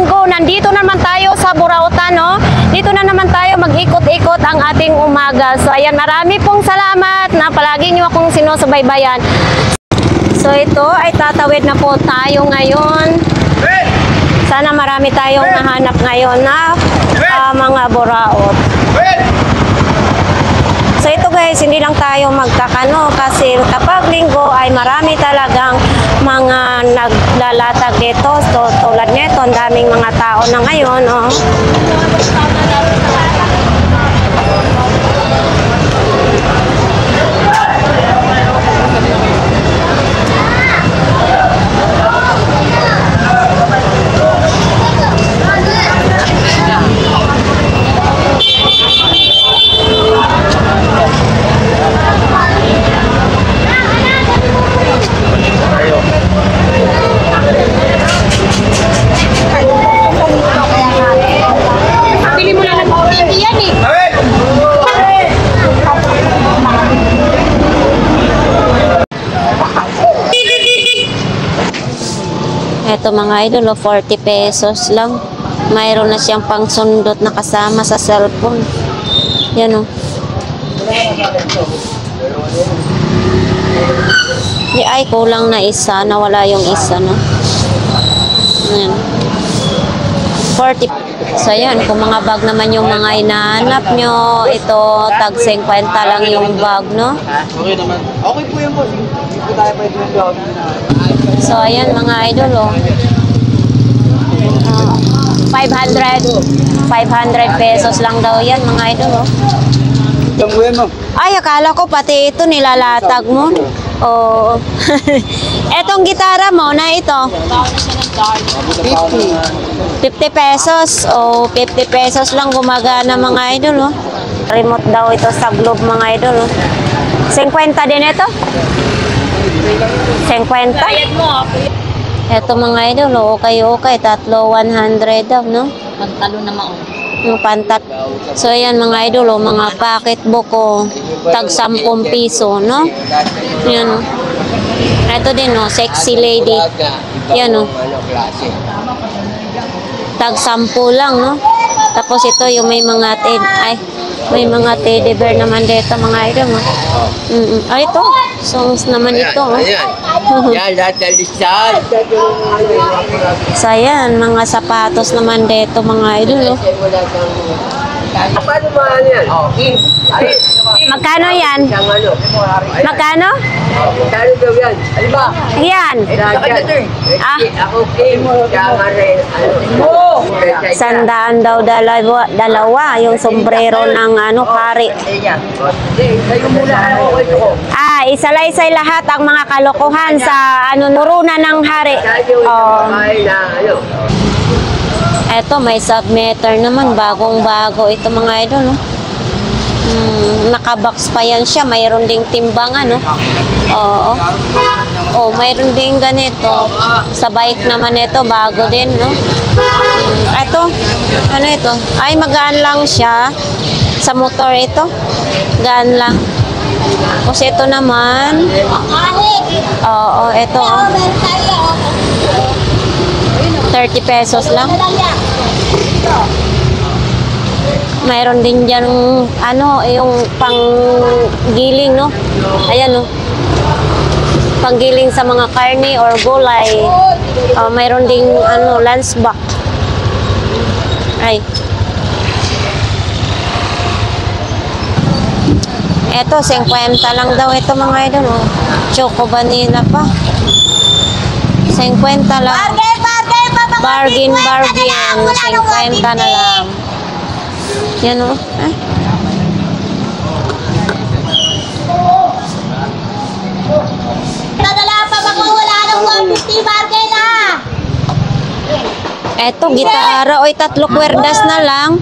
Linggo, nandito naman tayo sa Burautan, no? Dito na naman tayo mag-ikot-ikot ang ating umaga. So ayan, marami pong salamat na palagi nyo akong sinusubaybayan. So ito ay tatawid na po tayo ngayon. Sana marami tayong nahanap ngayon na mga buraot. So ito guys, hindi lang tayo magkakano kasi kapag Linggo ay marami talagang mga naglalatag dito. So tulad nito, ang daming mga tao na ngayon. Oh. Ito mga idol, 40 pesos lang. Mayroon na siyang pangsundot na kasama sa cellphone. Yan o. Ay, kulang na isa. Nawala yung isa, no? Yan. 40. So, yan. Kung mga bag naman yung mga hinahanap nyo, ito, tag 50 lang yung bag, no? Okay naman. Okay po yan po. Hindi po tayo pwede yung gawin. So, ayan mga idol, oh. 500 pesos lang daw yan, mga idol, oh. Ay, akala ko pati ito nilalatag mo. Oh. Etong gitara mo na ito. 50 pesos. Oh, 50 pesos lang gumagana, mga idol, oh. Remote daw ito sa Globe, mga idol, oh. 50 din ito. 50. Ito mga idol, okay. Tatlo 100 daw, no? Pantalo na mao. Yung pantat. So ayan mga idol, mga pocketbook ko, tag 10 piso, no? Yan, no? Ito din, no? Sexy lady. Yan, no? Tag 10 lang, no? Tapos ito yung may mga may mga teddy bear naman dito, mga idol, no? Ay, ito. Songs naman ito, oh. Yan, lahat na lisan. So, ayan, mga sapatos naman dito, mga idol, oh. Paano mga yan? Magkano yan? Magkano? Magkano daw yan? Ano ba? Yan. Ah. Ako game. Sandaan daw dalawa yung sombrero ng pari. Ah, isalaysay lahat ang mga kalokohan sa nurunan ng hari. Eto, may submeter naman, bagong-bago ito, mga idol, no? Nakabox pa yan siya, mayroon ding timbangan, no? Oo. Oh, mayroon ding ganito. Sa bike naman ito, bago din, no? Eto, ano ito? Ay, magaan lang siya. Sa motor ito, gaan lang. Tapos ito naman. Oo, ito, oh. 30 pesos lang. Mayroon din dyan, yung panggiling, no? Ayan, no? Panggiling sa mga karne or gulay. Mayroon ding, lunch box. Ay. Eto, 50 lang daw ito, mga idol, oh. Choco vanilla pa. 50 lang. Bargain. 50 na lang. Yan, o. Nadala pa baka wala ng 150 bargain na. Eto, gitara. Oy, 3 kwerdas na lang.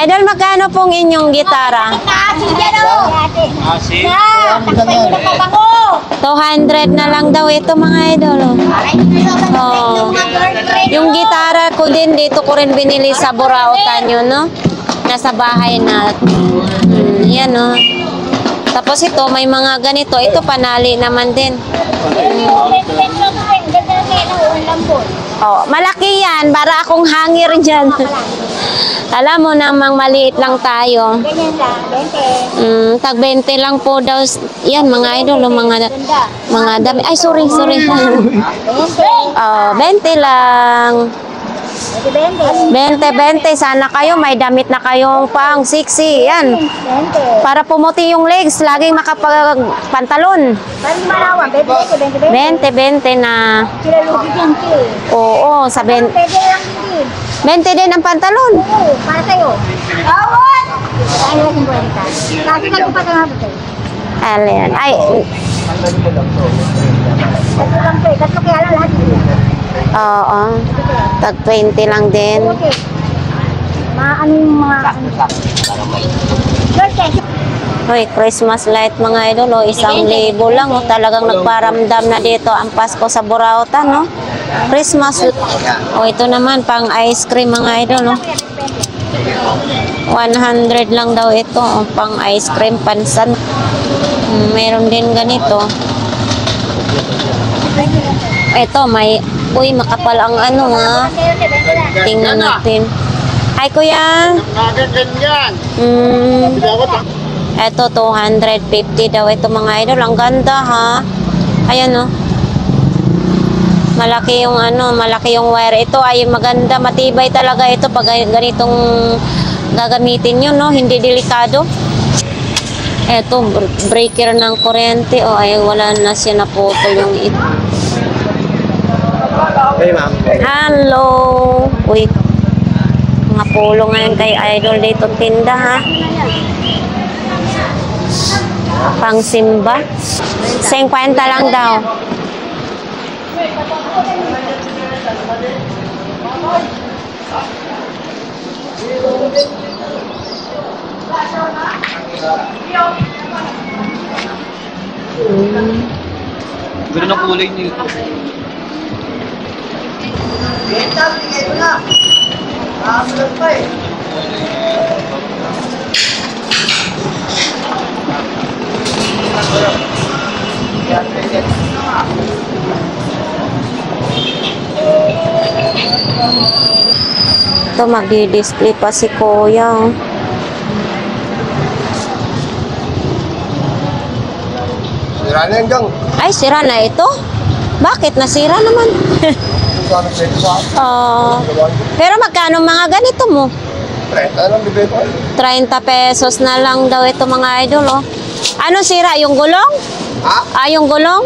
Idol, magkano pong inyong gitara? Kasi dyan o. Asin? 200 na lang daw ito, mga idol. Oh. Yung gitara ko din, dito ko rin binili sa Burautan yun, no? Nasa bahay na. Yan, no? Tapos ito, may mga ganito. Ito, panali naman din. Oh, malaki yan. Para akong hangir dyan. Alam mo namang maliit lang tayo. Ganyan lang, 20. Tag 20 lang po daw. Yan, mga idol. Mga dami. Ay, sorry. 20. Oh, 20 lang. 20. Sana kayo, may damit na kayo pang 60. Yan. 20. Para pumuti yung legs. Laging makapag-pantalon. Parang malawan, 20 na. Sila lugi dyan, Oo, sa 20. Pwede lang din. 20 din ang pantalon. Oo, para sa'yo. Awon! Ano lang yung 50? Kasi nagpapatama ko sa'yo. Alin. Ay, Tatlo lang to eh. Tatlo kaya lang lahat yun. oo. Tag 20 lang din. Okay. Ano yung mga... Hoy, Christmas light mga idol, oh, 1,000 lang, oh, talagang nagparamdam na dito ang Pasko sa Burautan, no? Christmas, oh, ito naman, pang ice cream mga idol, no? 100 lang daw ito, oh, pang ice cream, pansan. Meron din ganito. Ito, may, uy, makapal ang ano, ha? Tingnan natin. Hi, kuya. Ito, 250 daw. Ito mga idol. Ang ganda, ha? Ayan, oh. Malaki yung ano, malaki yung wire. Ito ay maganda, matibay talaga ito pag ganitong gagamitin nyo, no? Hindi delikado. Ito, breaker ng kuryente. O, ay, wala na siya naputol yung ito. Hey, ma'am. Hello! Uy, mga pulo ngayon kay idol dito tinda, ha? Pang simba. 50 lang daw. Gano'n ang kulay niyo. Ito, magdi-display pa si Kuya. Oh. Sira na yan, gang. Ay, sira na ito? Bakit? Nasira naman. Pero magkano mga ganito mo? 30 lang, bibento. 30 pesos na lang daw ito mga idol, oh. Ano sira? Yung gulong? Ha? Ah, yung gulong?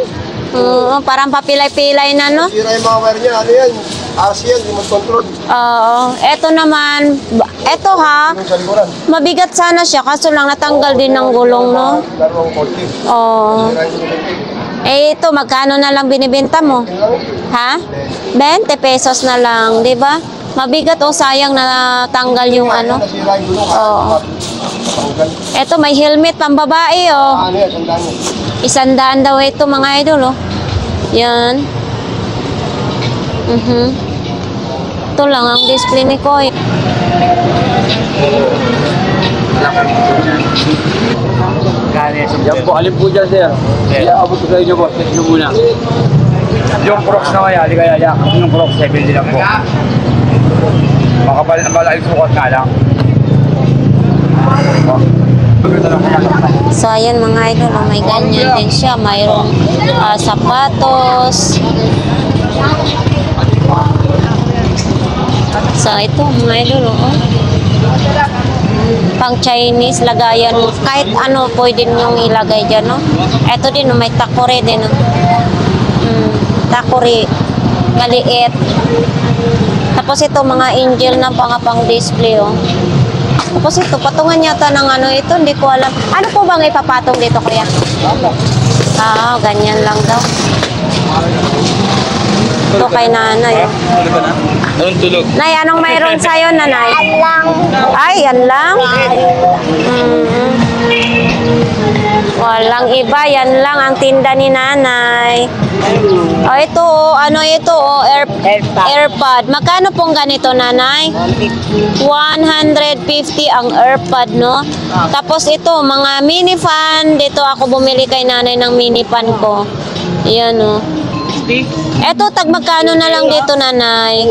Parang papilay-pilay na, no? Sira yung mga wire niya. Ano yan? RC yan, remote control. Oo. Eto naman, eto ha, Yung sa likuran. mabigat sana siya, kaso lang natanggal din ng gulong, no? Larong konti. Oo. Sira yung konti. Eh, ito, magkano na lang binibenta mo? Yun lang. Ha? 20 pesos na lang, di ba? Mabigat o sayang na tanggal yung ano. Nasira yung gulong. Oo. Tanggal. Eto, may helmet pang babae, oh. Ano yan, sandaan 100 yan. daw ito, mga idol, oh. Yan. Ito lang ang display ni Koy. Yan po, alin po dyan, sir? Kaya abot ko sa inyo po, check nyo muna. Yung Crocs na kaya, di kaya yak. Yung Crocs, 70 lang po. Makapal na bala, sukat nga lang. So, ayan mga idol, oh, may ganyan din siya. Mayroong sapatos. So, ito mga idol, oh. Pang Chinese, lagayan. Kahit ano, pwede nyo ilagay dyan, no? Ito din, oh, may takore din, no? Takore. Maliit. Tapos ito, mga angel na pang display, oh. Tapos ito, patungan yata ng ano ito, hindi ko alam. Ano po bang ipapatong dito, kuya? Ah, ganyan lang daw. Ito kay nanay. Tulog ka na? Anong tulog? Nay, anong mayroon sa'yo, nanay? Yan lang. Ay, yan lang? Walang iba, yan lang ang tinda ni nanay. Oh, ito, oh, ano ito, oh, AirPod. Magkano pong ganito, nanay? 150 ang AirPod, no? Tapos ito, mga mini fan. Dito ako bumili kay nanay ng mini fan ko. Yan, oh. Eto, tag magkano na lang dito, nanay?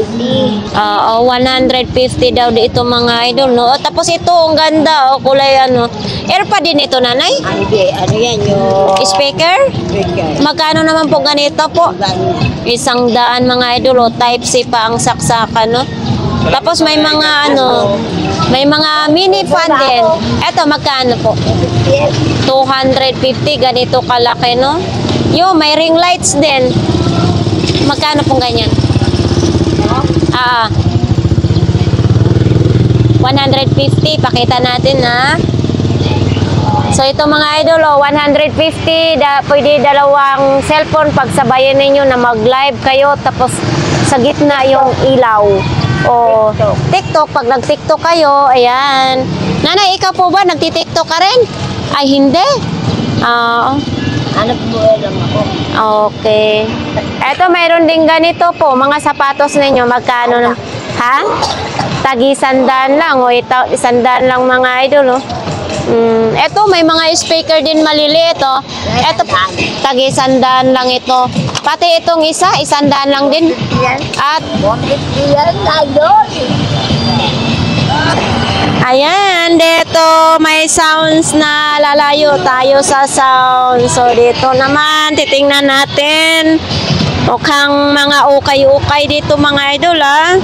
Oo, 150 daw dito mga idol, no? O, tapos ito, ang ganda, o, kulay ano. Airpa din ito, nanay? Hindi, ano yan yung... Speaker? Magkano naman po ganito po? 100 mga idol, o, type C pa ang saksakan, no? Tapos may mga ano, may mga mini fan din. Eto, magkano po? 250, ganito kalaki, no? Yo, may ring lights din. Magkano pong ganyan? 150, pakita natin na. So ito mga idol, 150, pwede dalawang cellphone pagsabayan ninyo na mag-live kayo tapos sa gitna yung ilaw. O TikTok, pag nag-TikTok kayo, ayan. Nanay, ikaw po ba nagti-TikTok ka rin? Ay, hindi. Hanap buhay lang ako. Okay. Eto, mayroon din ganito po, mga sapatos ninyo, magkano na? Ha? Tagi 100 lang, o 100 lang mga idol, oh. Eto, may mga speaker din maliliit, oh. Eto, tagi 100 lang ito. Pati itong isa, 100 lang din. Yan. At, 150 yan, idol. ayan, dito may sounds na lalayo tayo sa sound. So, dito naman, titingnan natin. Mukhang mga ukay-ukay dito mga idol, ah.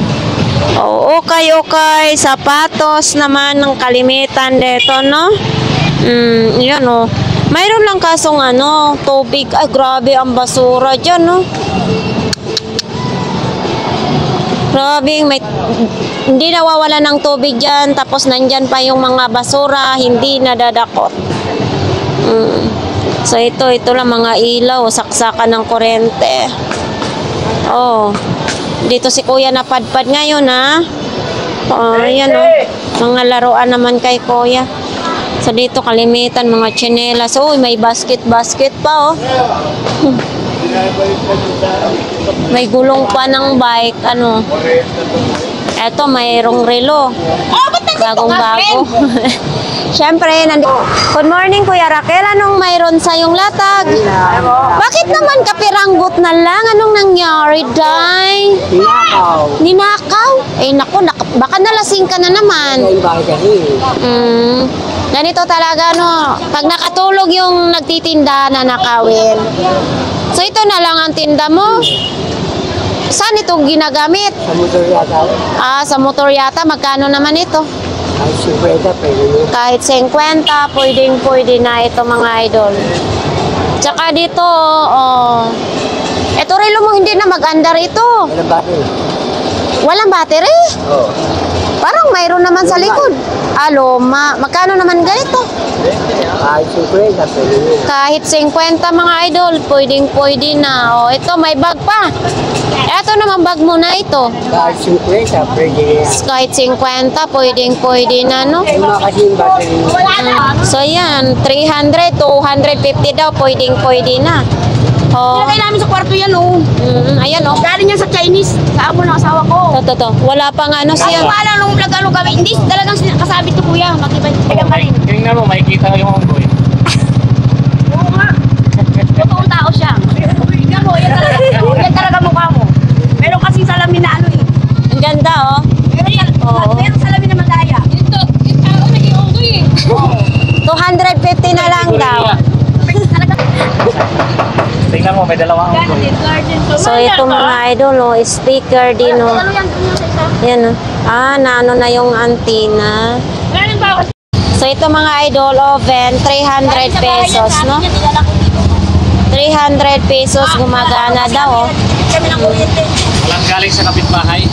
O, ukay-ukay, sapatos naman ng kalimitan dito, no? Yan, oh. Mayroon lang kasong ano, tubig. Ay, grabe ang basura dyan, no? Grabe, hindi nawawala ng tubig dyan. Tapos nandyan pa yung mga basura, hindi nadadakot. So, ito lang mga ilaw, saksakan ng kuryente. Oh, dito si kuya napadpad ngayon, ha? Oh, ayan, oh. Mga laruan naman kay kuya. So, dito kalimitan, mga tsinelas. Oh, may basket pa, oh. May gulong pa ng bike, ano. Eto, mayroong relo. Bagong-bago. Siyempre, good morning, Kuya Raquel. Anong mayroon sa yung latag? Bakit naman kapiranggot na lang? Anong nangyari, Day? Ninakaw. Eh, naku, baka nalasing ka na naman. Ganito talaga, no? Pag nakatulog yung nagtitinda na nakawin. So, ito na lang ang tinda mo. Saan ito ginagamit? Sa motor yata. Sa motor yata. Magkano naman ito? Ay, 50 pwede. Kahit 50, pwede na ito mga idol. Tsaka dito, ito relo mo hindi na mag-andar ito. Ano ba ito? Walang battery. Oo. Parang mayroon naman sa likod. Luma. Magkano naman ganito? Ay, 50 pwede. Kahit 50 mga idol, pwede na. O, ito may bag pa. Ito naman bag mo na ito. Kahit 50 pwede. Kahit 50, pwede na, no? Ay, mga kasi yung battery. So, yan. 300, 250 daw, pwede na. Oh. Nilagay namin sa kwarto yan, oh. Ayan, oh. Galing yan sa Chinese. Sa amo ng asawa ko. Ito. Wala pang ano Kasi siya. wala nung vlog kami. Hindi, talagang kasabit to kuya. Matibay. Talagang pa rin. Tingnan mo, makikita yung onggoy. Oo nga. Totoong tao siya. Tingnan mo, yan talaga mukha mo. Meron kasing salamin na ano eh. Ang ganda, oh. Meron salamin na magaya. Ito, yung tao naging unggoy eh. 250 na lang daw. Tingnan mo, may dalawang onggoy. So, ito mga idol, oh, speaker din, oh. Ano yan? Yan, oh. Naano na yung antenna. Meron ba? So, ito mga idol, oven, 300 pesos, no? 300 pesos, gumagana daw, oh. Kami ng kuryente. Walang galing sa kapitbahay.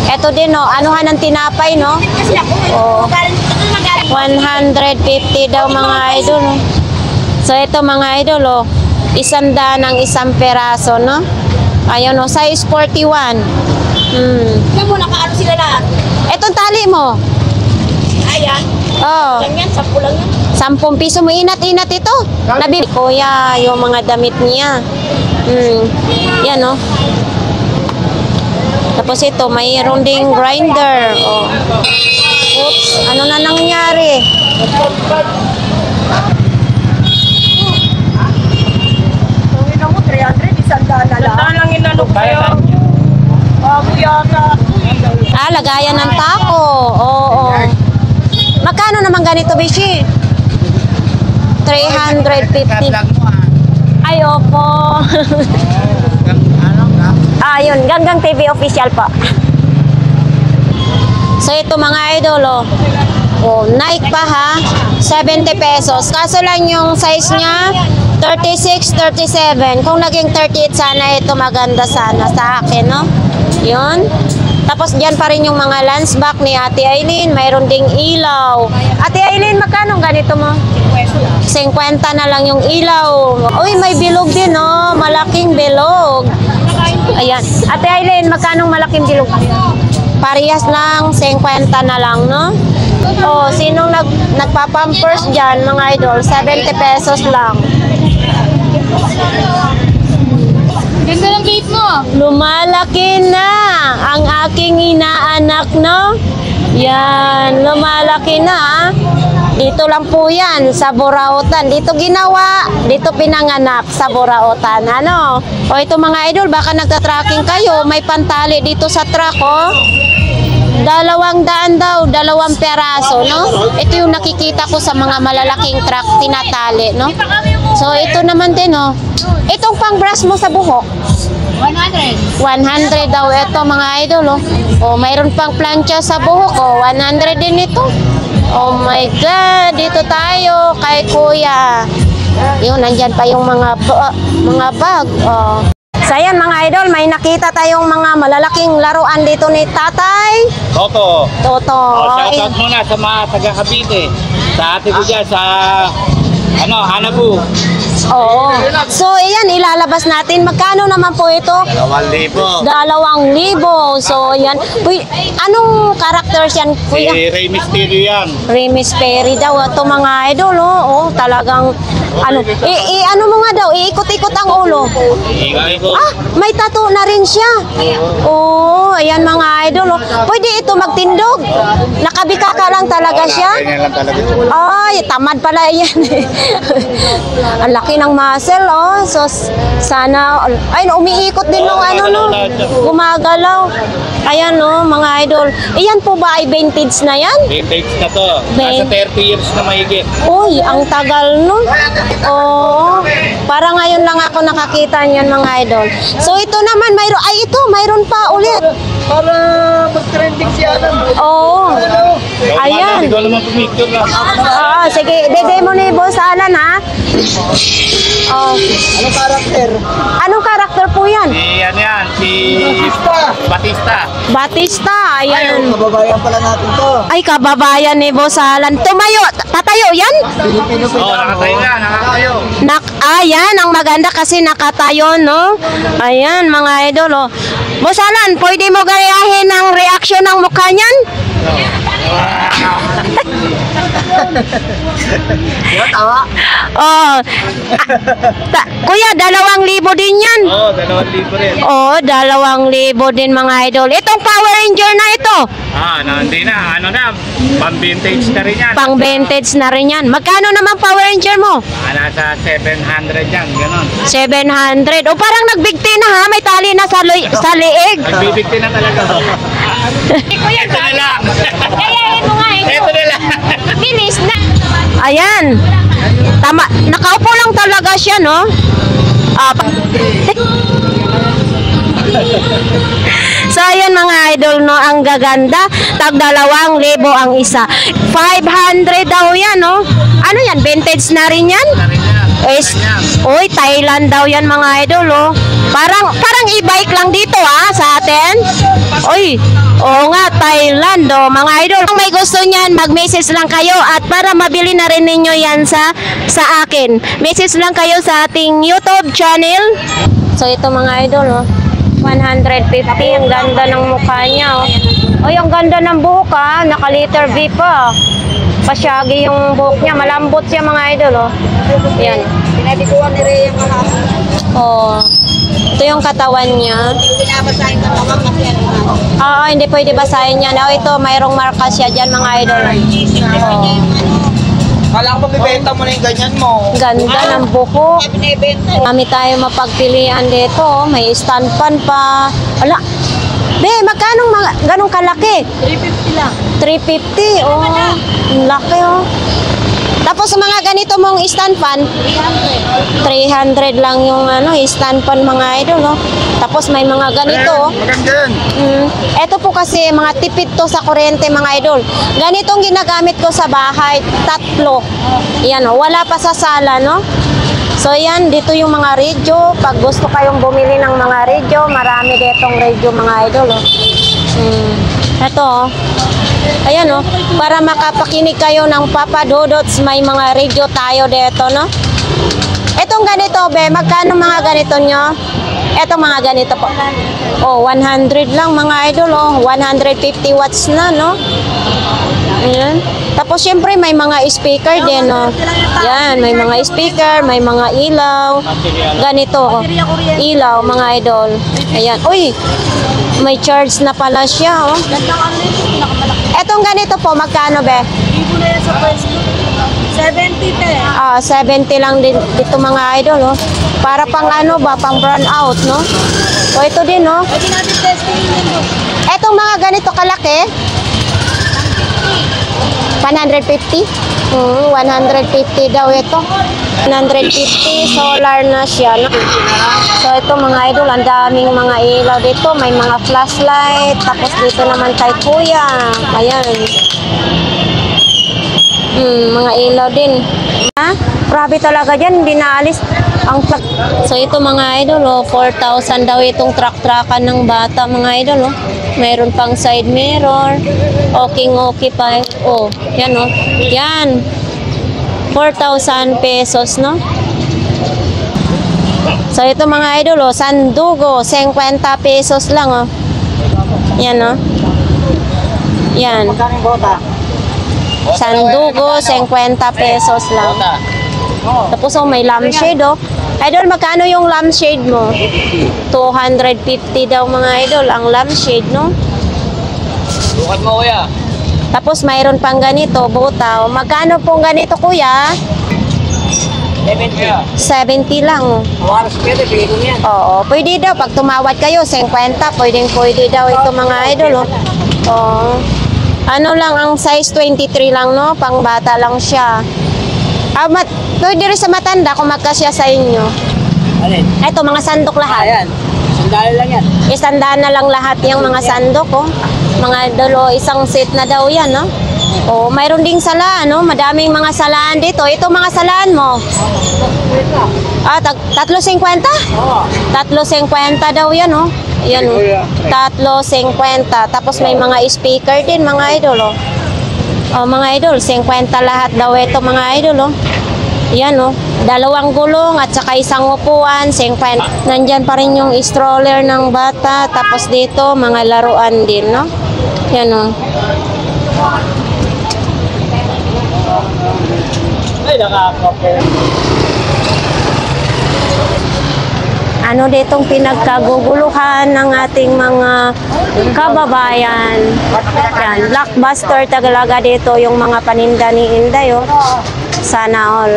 Ito din, oh, anuhan ng tinapay, no? Kasi ako, Oo. magaling. 150 daw mga idol, oh. So, ito mga idol, oh. 100 ng isang peraso, no? Ayun, oh, size 41. Tingnan mo, nakaano sila lahat. Etong tali mo. Ayan. Oh, Lang yan, 10 lang yan. 10 piso mo. Inat-inat ito. Kuya, yung mga damit niya. Yan, oh. Tapos ito, mayroon ding grinder. Oh. Oops, ano na nangyari? Tawin mo, 300, 100. Saan lang inalok kayo? Bago yata. Ah, lagayan ng taco. Oo. Magkano naman ganito, Bishi? 350. Ay, opo. Ayun, Ganggang TV official po. So, ito mga idol, oh. Oh, Nike pa ha, 70 pesos. Kaso lang yung size niya, 36, 37. Kung naging 38 sana, ito maganda sana sa akin, no? Yun. Tapos dyan pa rin yung mga lens back ni Ate Aileen. Mayroon ding ilaw. Ate Aileen, magkano ganito mo? 50 na lang yung ilaw. Uy, may bilog din, no? Malaking bilog. Ayan. Ate Aileen, magkano malaking bilog? Parehas lang, 50 na lang, no? Oh, sinong nagpapampers dyan, mga idol? 70 pesos lang. Ganda ng gate mo. Lumalaki na ang aking inaanak, no? Yan, lumalaki na. Dito lang po yan, sa Burautan. Dito ginawa, dito pinanganak sa Burautan. Ano? O ito mga idol, baka nagtatracking kayo, may pantali dito sa truck, oh. 200 daw, 2 peraso, no? Ito yung nakikita ko sa mga malalaking truck, tinatali, no? So, ito naman din, oh. Itong pang-brush mo sa buhok. 100. 100 daw ito, mga idol, oh. Oh, mayroon pang plancha sa buhok, oh. 100 din ito. Oh my God, dito tayo kay Kuya. Yun, nandyan pa yung mga bag, oh. So, ayan mga idol, may nakita tayong mga malalaking laruan dito ni Tatay Toto. Toto. Shoutout muna sa mga taga Cavite. Sa ate ko dyan, sa Hanabu. Oo. So, ayan, ilalabas natin. Magkano naman po ito? 2,000. 2,000. So, ayan. Uy, anong characters yan, Si Kuya? Rey Mysterio yan. Remis Perry daw. Ito mga idol, oh. Oh, talagang, ano mo nga daw, iikot-ikot ang ulo. Ikot. Ah, may tattoo na rin siya. Oo, ayan mga idol. Oh. Pwede ito magtindog. Nakabika ka lang talaga siya. Ganyan lang talaga. Ay, tamad pala yan. Ang laki ng muscle, oh. So, sana, ay, umiikot din nung ano, no. Gumagalaw. Ayan, no, mga idol. Iyan po ba ay vintage na yan? Vintage na to. Nasa 30 years na mahigit. Uy, ang tagal, no? Oo. Para ngayon lang ako nakakita niyan, mga idol. So, ito naman, mayroon pa ulit. Para mag-trending si Alan. Oo. Ayan. Hindi ko naman pumicture lang. Oo, sige. Demo ni Boss Alan, ha? Oh. Anong karakter? Anong karakter po yan? Si Batista. Batista. Ayan. Kababayan pala natin to. Ay, kababayan ni Boss Alan. Tumayo. Tatayo yan? Pilipino Oo, nakatayo na, nakatayo. Ayan, ang maganda kasi nakatayo, no? Ayan, mga idol, oh. Boss Alan, pwede mo gayahin ang reaction ng mukha niyan? Tawa. Oh. Kuya, 2,000 din yan. Oo, 2,000 rin. Oh, 2,000 din mga idol. Itong Power Ranger na ito, Hindi na. Pang-vintage na rin yan. pang vintage na rin yan. Magkano naman Power Ranger mo? Nasa 700 yan, ganon. 700. O parang nagbigti na ha, may tali na sa liig. Nagbibigti na talaga. Kuya, Ito na lang. kayahin mo nga ito. Ito na lang. Bilis na. Ayan. Tama, nakaupo lang talaga siya, no? So, ayan mga idol, no? Ang gaganda. Tag 2,000 ang isa. 500 daw yan, no? Ano yan? Vintage na rin yan? Uy, Thailand daw yan mga idol, oh. Parang e-bike lang dito, sa atin. Uy, oo nga, Thailand, oh, mga idol. Kung may gusto niyan, mag-message lang kayo at para mabili na rin ninyo yan sa akin. Message lang kayo sa ating YouTube channel. So, ito mga idol, oh. 150, ang ganda ng mukha niya, oh. Uy, ang ganda ng buhok, naka-letter V pa. Pasyagi yung buhok niya, malambot siya mga idol, oh. Yan. Pinabikuan ni Rhea yung mga. Oh. Ito yung katawan niya. Pinabasahin ka naman kasi ano na. Oo, hindi pwede basahin yan. Oh, ito, mayroong marka siya dyan mga idol. Oh. Kala ko mabibenta mo na yung ganyan mo. Ganda ng buko. Binibenta. Kami tayo mapagpilian dito. Oh. May stand pan pa. Ala. Be, magkano ganong kalaki? 350 lang. 350. Oh, ang laki oh. Tapos sa mga ganito mong stand pan, 300 lang yung stand pan mga idol. Oh. Tapos may mga ganito. Oh. Maganda yan. Ito po kasi mga tipid to sa kuryente mga idol. Ganitong ginagamit ko sa bahay, 3. Yan oh, wala pa sa sala, no? So yan, dito yung mga radio. Pag gusto kayong bumili ng mga radio, marami ditong radio mga idol. Oh. Ito oh. Ayan oh, para makapakinig kayo ng Papa Dodots, may mga radio tayo dito, no? Itong ganito, be, magkano mga ganito nyo? Etong mga ganito po. Oh, 100 lang mga idol, oh. 150 watts na, no? Ayan. Tapos, syempre, may mga speaker din, no? Yan, may mga speaker, may mga ilaw. Ganito, oh. Ilaw, mga idol. Ayan. Uy, may charge na pala siya, oh. Ganda ang pinakamalaki. Etong ganito po, magkano, be? Ibo na yan sa pwesto. 70 te. 70 lang din dito mga idol, oh. Para pang pang brown out, no? So, ito din, no? Pwede natin testing yun. Etong mga ganito kalaki, 150? 150 daw ito. 150, solar na siya, no? So, ito mga idol, ang daming mga ilaw dito. May mga flashlight. Tapos dito naman kay kuya. Ayan. Mga ilaw din. Ha? Grabe talaga dyan, hindi naalis ang truck. So ito mga idol, oh, 4,000 daw itong truck-truckan ng bata mga idol. Oh. Mayroon pang side mirror. Okay pa. Oh, yan oh. Yan. 4,000 pesos, no? So ito mga idol, oh, sandugo, 50 pesos lang, oh. Yan, oh. Yan. Magkano yung bota? Sandugo, 50 pesos lang. Tapos oh, may lampshade oh. Idol, magkano yung lampshade mo? 250 daw mga idol ang lampshade, no? Bukat mo kuya. Tapos mayroon pang ganito, butaw. Magkano pong ganito kuya? 70 lang. Waras pwede, bigay ko niyan. Oo, pwede daw. Pag tumawad kayo, 50, pwede daw ito mga idol. Oh. Oo. Ano lang, ang size 23 lang, no? Pang bata lang siya. Pwede rin sa matanda kung magkasya sa inyo. Alin? Ito, mga sandok lahat. Ayan. Sandali lang yan. Isandaan na lang lahat yung mga sandok, oh. Mga isang set na daw yan, no? Oh, mayroon ding salaan, no? Madaming mga salaan dito. Ito mga salaan mo. 350? Oo. 350 daw yan, oh. Yan, oh. 350. Tapos may mga speaker din, mga idol, oh. Oh, mga idol, 50 lahat daw ito, mga idol, oh. Yan, oh. 2 gulong at saka isang upuan, 50. Nandyan pa rin yung stroller ng bata. Tapos dito, mga laruan din, no? Yan, oh. Ay, nakaka-okay. Ano ditong pinagkaguguluhan ng ating mga kababayan. Yan, Blockbuster talaga dito yung mga paninda ni Inday, oh. Sana all.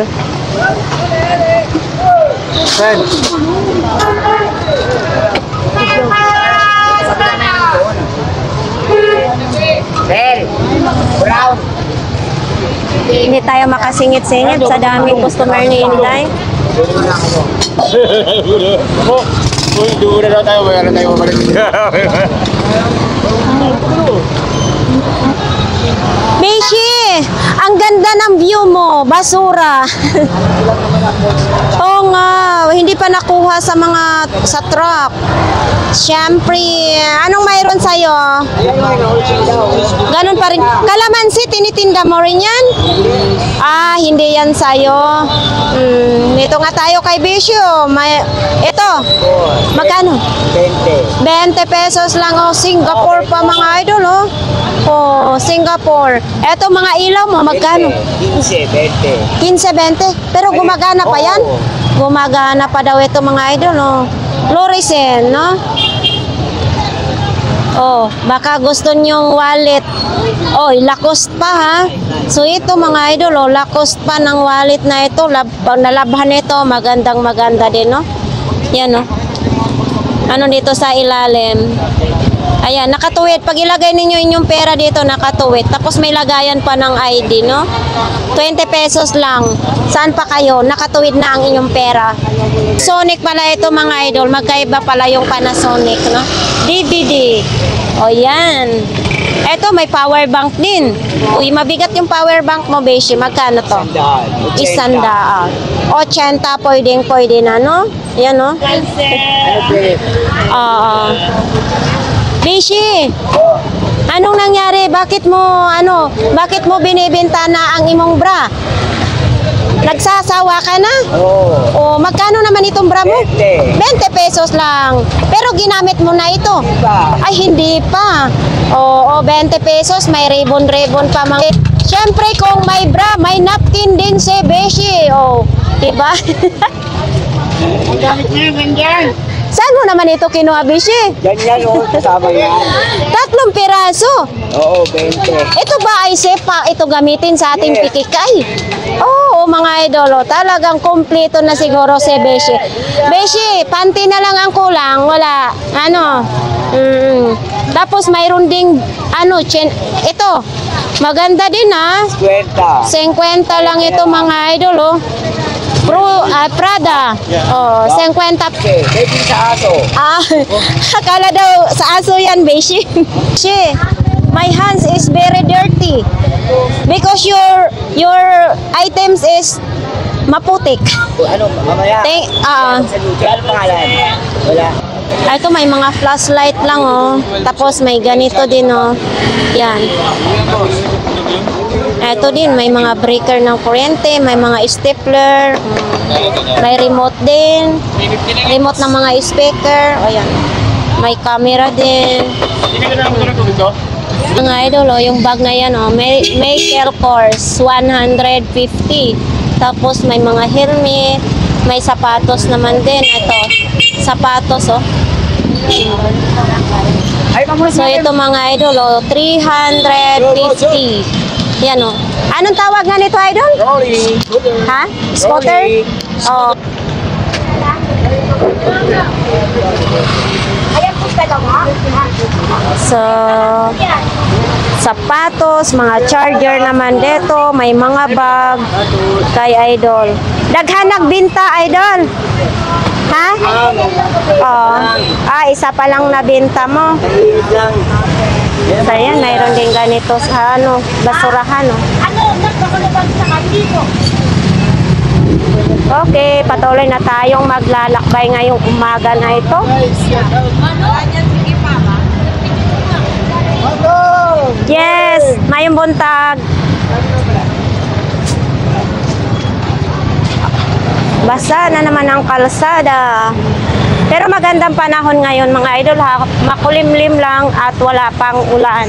Brown. Hindi tayo makasingit-singit sa daming customer ni Inday. Uy, doon na daw tayo. Mayroon tayo mabalik. Beshi, ang ganda ng view mo, basura. Oo nga, hindi pa nakuha sa sa truck. Siyempre, anong mayroon sa'yo? Ganun pa rin. Kalamansi, tinitinda mo rin yan? Hindi yan sa'yo. Ito nga tayo kay Bisyo. Ito, magkano? 20 pesos lang, oh. Singapore pa mga idol, oh. Oh, Singapore. Eto mga ilaw mo, magkano? 15, 20. 15-20. Pero gumagana pa yan? Gumagana pa daw ito mga idol, no? Fluorescent, no? Oh, baka gusto nyong wallet. Oy, Lacoste pa ha. So ito mga idol, oh, Lacoste pa ng wallet na ito. Nalabhan ito, magandang maganda din, no? Yan, no? Ano dito sa ilalim? Ayan, nakatuwid. Pag ilagay ninyo inyong pera dito, nakatuwid. Tapos may lagayan pa ng ID, no? 20 pesos lang. Saan pa kayo? Nakatuwid na ang inyong pera. Sonic pala ito mga idol. Magkaiba pala yung Panasonic, no? DVD. O yan. Eto, may power bank din. Uy, mabigat yung power bank mo, Beshi. Magkano to? 100. 80, pwede na, no? Yan, no? Beshi, anong nangyari? Bakit mo binibenta na ang imong bra? Nagsasawa ka na? O, magkano naman itong bra mo? 20 pesos lang. Pero ginamit mo na ito? Ay, hindi pa. Oo, 20 pesos, may ribbon-ribbon pa mga. Siyempre, kung may bra, may napkin din si Beshi. O, diba? Gamit na yan, yan. Saan mo naman ito kinuha, Beshi? Ganyan o, kasama yan. 3 piraso. Oo, 20. Ito ba ay sepa? Ito gamitin sa ating pikikay? Oo, mga idolo. Talagang kompleto na siguro si Beshi. Beshi, panty na lang ang kulang. Wala. Ano? Tapos mayroon ding, ito. Maganda din ha. 50. 50 lang ito mga idolo. Prada. Oh, 50. Okay, pwede sa aso. Akala daw sa aso yan, Beshi. Beshi, my hands is very dirty because your items is maputik. Ano, mamaya? Ano pangalan? Wala. Ito may mga flashlight lang oh. Tapos may ganito din oh. Yan. Ito din may mga breaker ng kuryente, may mga stapler, may remote din. Remote ng mga speaker. O yan. May camera din. Mga idol, oh, yung bag na yan, oh, may course 150. Tapos may mga helmet, may sapatos naman din. Ito, sapatos, oh. So ito mga idol, oh, 350. Yan, oh. Anong tawag nga nito, idol? Rolly. Ha? Scooter? Oh. Ayan po sa gawa. So, sapatos, mga charger naman dito, may mga bag kay idol. Daghan nagbinta, idol. Ha? Oh. Isa pa lang nabinta mo. So, ayan, mayroon din ganito sa basurahan, no? Nagkakalabas sa kanito. Okay, patuloy na tayong maglalakbay ngayong umaga na ito. Yes, mayong buntag. Basa na naman ang kalsada. Pero magandang panahon ngayon mga idol ha. Makulimlim lang at wala pang ulan.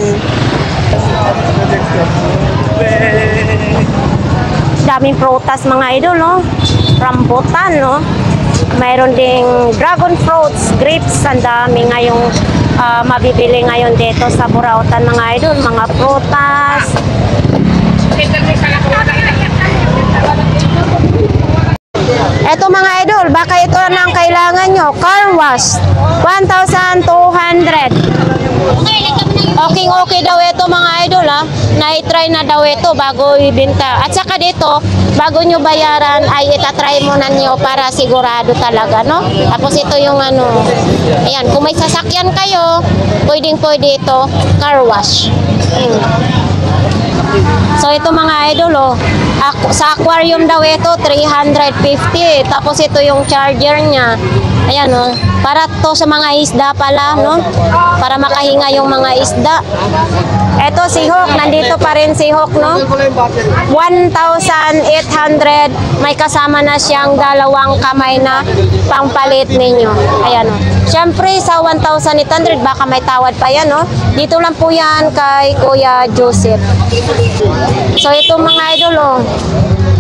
Daming prutas mga idol, no? Rambutan, no? Mayroon ding dragon fruits, grapes, ang dami ngayong mabibili ngayon dito sa Burautan mga idol. Mga prutas. Eto mga idol, baka ito na ang kailangan nyo. Car wash, 1,200. Okay daw ito mga idol ha. Na-try na daw ito bago ibenta. At saka dito, bago nyo bayaran ay itatry muna nyo para sigurado talaga, no? Tapos ito yung ayan, kung may sasakyan kayo, pwede ito, car wash. So ito mga idol, oh, sa aquarium daw ito 350. Tapos ito yung charger niya. Ayan, oh, para to sa mga isda pala, no? Para makahinga yung mga isda. Ito si Hawk, nandito pa rin si Hawk, no? 1,800. May kasama na siyang 2 kamay na pangpalit ninyo. Ayan, oh. Siyempre sa 1,800 baka may tawad pa yan, no? Dito lang po yan kay Kuya Joseph. So ito mga idol, oh,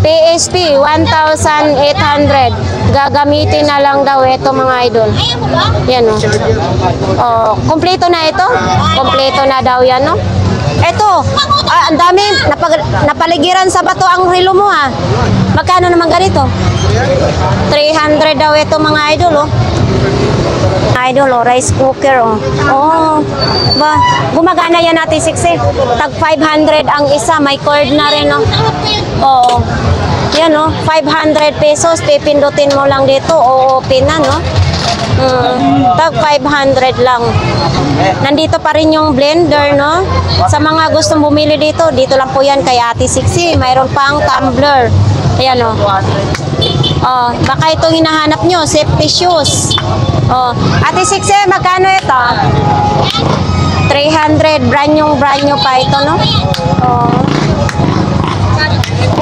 PSP 1,800. Gagamitin na lang daw ito mga idol. Yan, oh. Oh, kompleto na ito. Kompleto na daw yan, no? Eto, ang dami, napaligiran sa bato ang relo mo ha. Magkano naman ganito? 300 daw ito mga idol oh. Idol oh, rice cooker oh. Oh, ba, gumagana yan natin 60. Tag 500 ang isa, may cord na rin oh. Oo. Yan oh, 500 pesos, pipindutin mo lang dito, o-open na no. Tag 500 lang. Nandito pa rin yung blender, no? Sa mga gustong bumili dito, dito lang po yan kay Ate Sixi. Mayroon pang tumbler. Ayan, no? Oh, baka itong hinahanap nyo, safety shoes. Oh, Ate Sixi, magkano ito? 300, brand new pa ito, no? Oh.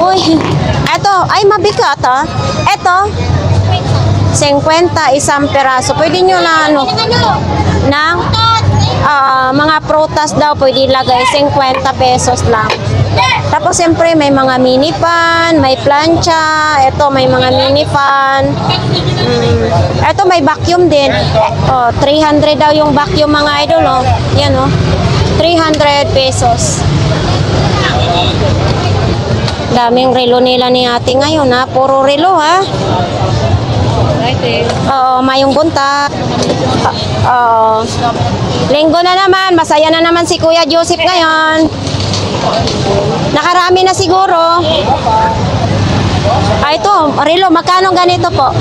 Uy, eto, ay mabigat, ha? Eto, 50 isang peraso. Pwede nyo na ano, na mga prutas daw pwede ilagay 50 pesos lang. Tapos siyempre may mga mini pan, may plancha, ito may mga mini pan. Ito may vacuum din. Oh, 300 daw yung vacuum mga idol, oh. Yan oh. 300 pesos. Daming relo nila ni ate ngayon ha. Puro relo ha. Oo, mayong bunta. Oo. Linggo na naman, masaya na naman si Kuya Joseph ngayon. Nakarami na siguro. Ito, relo, magkano ganito po?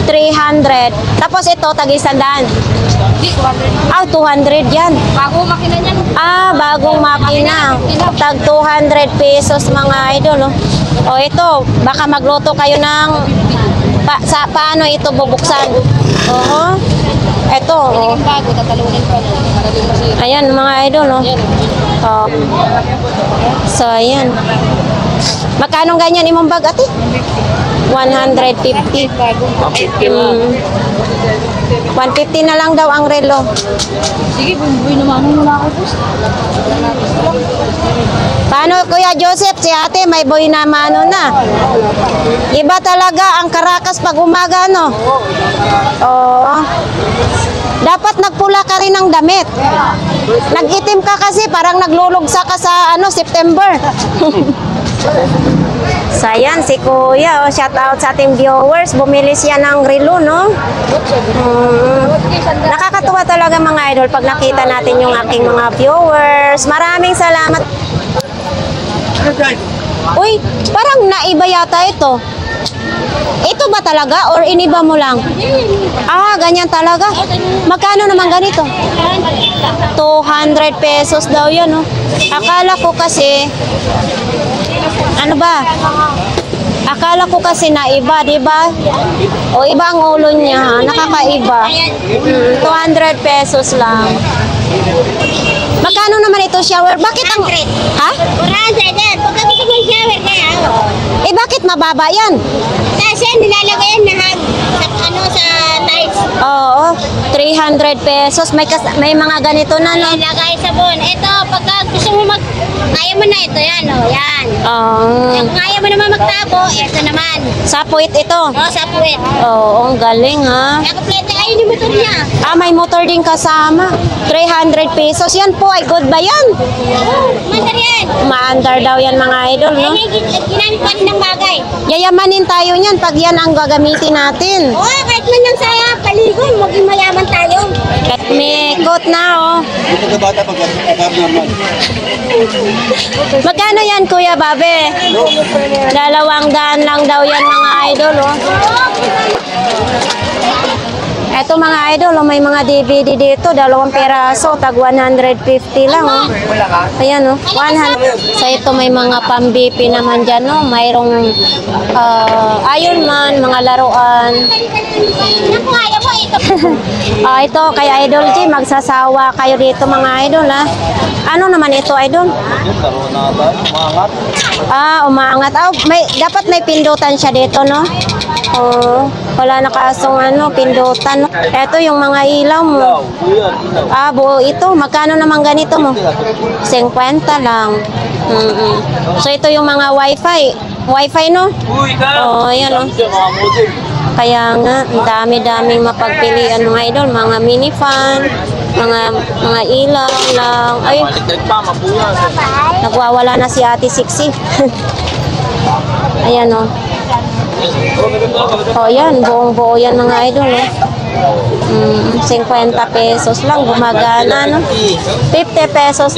300. Tapos ito, tag-100. 200 yan. Bago makina niyan. Bagong makina. Tag 200 pesos mga idol. O ito, baka magluto kayo ng paano ito bubuksan. Oo. Ito. Oh. Bago, tatalunin pa. Ayan mga idol. Oh. So ayan. Magkano ganyan imong bag ate? 150. 150 na lang daw ang relo. Sige, bumbuy naman muna ako, boss. Paano Kuya Joseph, si ate may boy na mano na. Iba talaga ang Caracas pag umaga, no? Oo. Dapat nagpula ka rin ng damit. Nag-itim ka kasi parang naglulugsa ka sa September. So ayan, si Kuya, shout out sa ating viewers. Bumili siya ng relo, no? Nakakatuwa talaga mga idol pag nakita natin yung aking mga viewers. Maraming salamat. Uy, parang naiba yata ito. Ito ba talaga or iniba mo lang? Ganyan talaga. Magkano naman ganito? 200 pesos daw yan, no? Akala ko kasi akala ko kasi na iba, di ba? O iba ang ulo niya, ha? Nakakaiba. 200 pesos lang. Magkano naman ito shower? Bakit ang... Ha? 400 yan. Pagka gusto mong shower kaya. Bakit mababa yan? Kasi nilalagay yan na sa tiles. Oo, 300 pesos. May mga ganito na, no? Nilalagay sabon. Ito, pagka gusto mo kaya mo na ito, yan, o. Yan. Kung kaya mo naman magtabo, ito naman. Sapuit ito. Sapuit. Oo, ang galing, ha? Kaya kompleto, ayun yung motor niya. May motor din kasama. 300 pesos. Yan po ay good ba yan? Mandar yan. Maandar daw yan mga idol, no? Ginamit pa rin ng bagay. Yayamanin tayo niyan pag yan ang gagamitin natin. Oo, kahit man lang sa paligo, maging mayaman tayo. May coat na, oh. Ito ka bata pag normal. Magkano yan, Kuya Babe? 200 lang daw yan mga idol, oh. Eto mga idol, may mga DVD dito, 2 peraso, tag 150 lang, oh. Ayan, oh, 100. So ito may mga pambipi naman dyan, oh. Mayroong Iron Man, mga laruan. Naku, kaya mo ito. Ito kay Idol G, magsasawa kayo dito mga idol, ha. Ano naman ito, idol? Umaangat. Dapat may pindutan siya dito, no? Wala na kasong pindutan. Ito yung mga ilaw mo. Buo ito. Magkano naman ganito mo? 50 lang. So ito yung mga wifi. Wifi, no? Yan, no? Kaya nga, ang dami-daming mapagpilian mga idol. Mga mini fan. Mga ilaw lang. Ay, nagwawala na si Ate Sixi. Ayan o. Oh, yan. Buong-buo yan mga idol. 50 pesos lang. Gumagana, no? 50 pesos.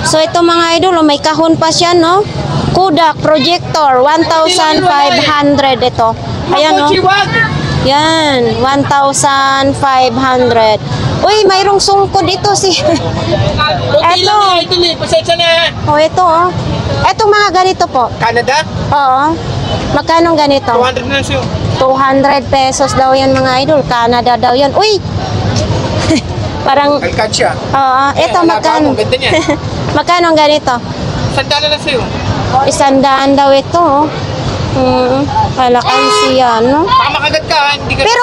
So, ito mga idol, may kahon pa siya, no? Kodak projector, 1,500 ito. Ayan, no? Yan, 1,500. Uy, mayroong sungkod dito si... Eto. Oh, ito, oh. Etong mga ganito po. Canada? Oo. Magkano ganito? 200 na siya. 200 pesos daw yan mga idol. Canada daw yan. Uy! Parang... Alcancia. Oo. Ito, magkano? Ganda niya. Magkano ang ganito? Sandala na sa'yo. 100 daw ito, oh. Kalakan siya, no? Baka makagat ka, hindi ka... Pero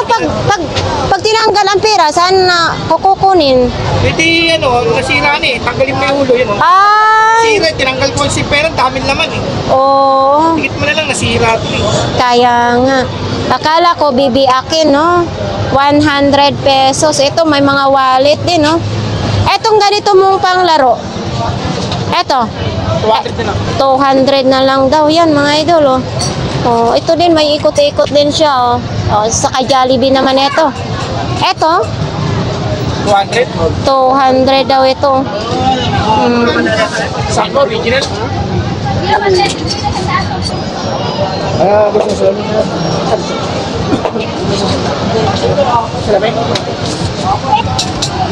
pag tinanggal ang pera, saan na kukunin? Hindi, nasira na eh. Tanggalin mo yung ulo, yun. Ay! Nasira, tinanggal ko si pera, dami naman eh. Oo. Tigit mo na lang, nasira ito eh. Kaya nga. Akala ko bibiakin, no? 100 pesos. Ito, may mga wallet din, no? Etong ganito mong panglaro. Eto. 200 na lang. 200 na lang daw yan, mga idol, oh. Oh, ito din, may ikot-ikot din siya, oh. Oh, saka Jollibee naman ito. Eto, 200? 200 daw ito. Sako, original? Gusto sa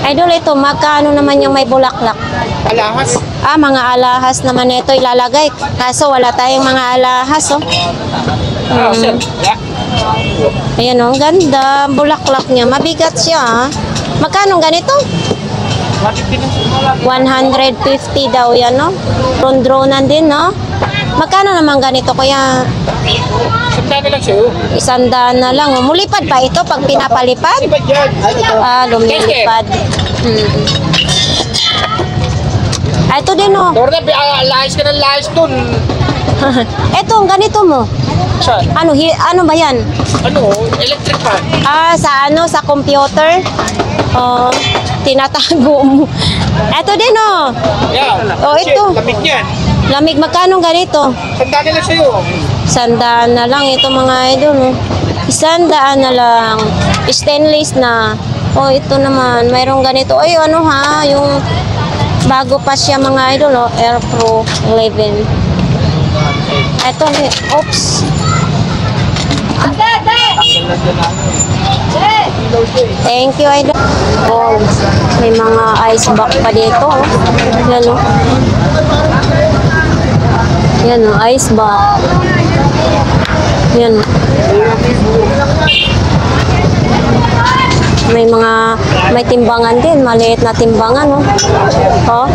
Idol, ito, magkano naman yung may bulaklak? Alahas? Mga alahas naman ito ilalagay. Kaso wala tayong mga alahas, oh. Sir. Yeah. Ayan, oh, ang ganda. Bulaklak niya. Mabigat siya, ah. Magkano ganito? 150 daw yan, no? Drone-dronan din, no? Magkano naman ganito, kaya Sandala lang sa'yo. 100 na lang. Oh. Mulipad pa ito pag pinapalipad? Di ba dyan? Lumilipad. Ito din, oh. Torna, lahis ka ng lahis dun. Ito, ang ganito mo. Saan? Ano ba yan? Electric fan. Sa computer. Oh, tinatago mo. Ito din, oh. Yeah. Oh, ito. Lamig niyan. Lamig, magkano ganito? Sandala lang sa'yo. 100 na lang ito mga idol, oh. 100 na lang. Stainless na. Oh, ito naman. Mayroong ganito. Ay, yung bago pa siya mga idol, oh. Air Pro 11. Ito, oops. Thank you, idol. Oh, may mga ice box pa dito, oh. Yan, oh. Yan, oh, ice box. Yan. May timbangan din, maliit na timbangan, oh. Oh.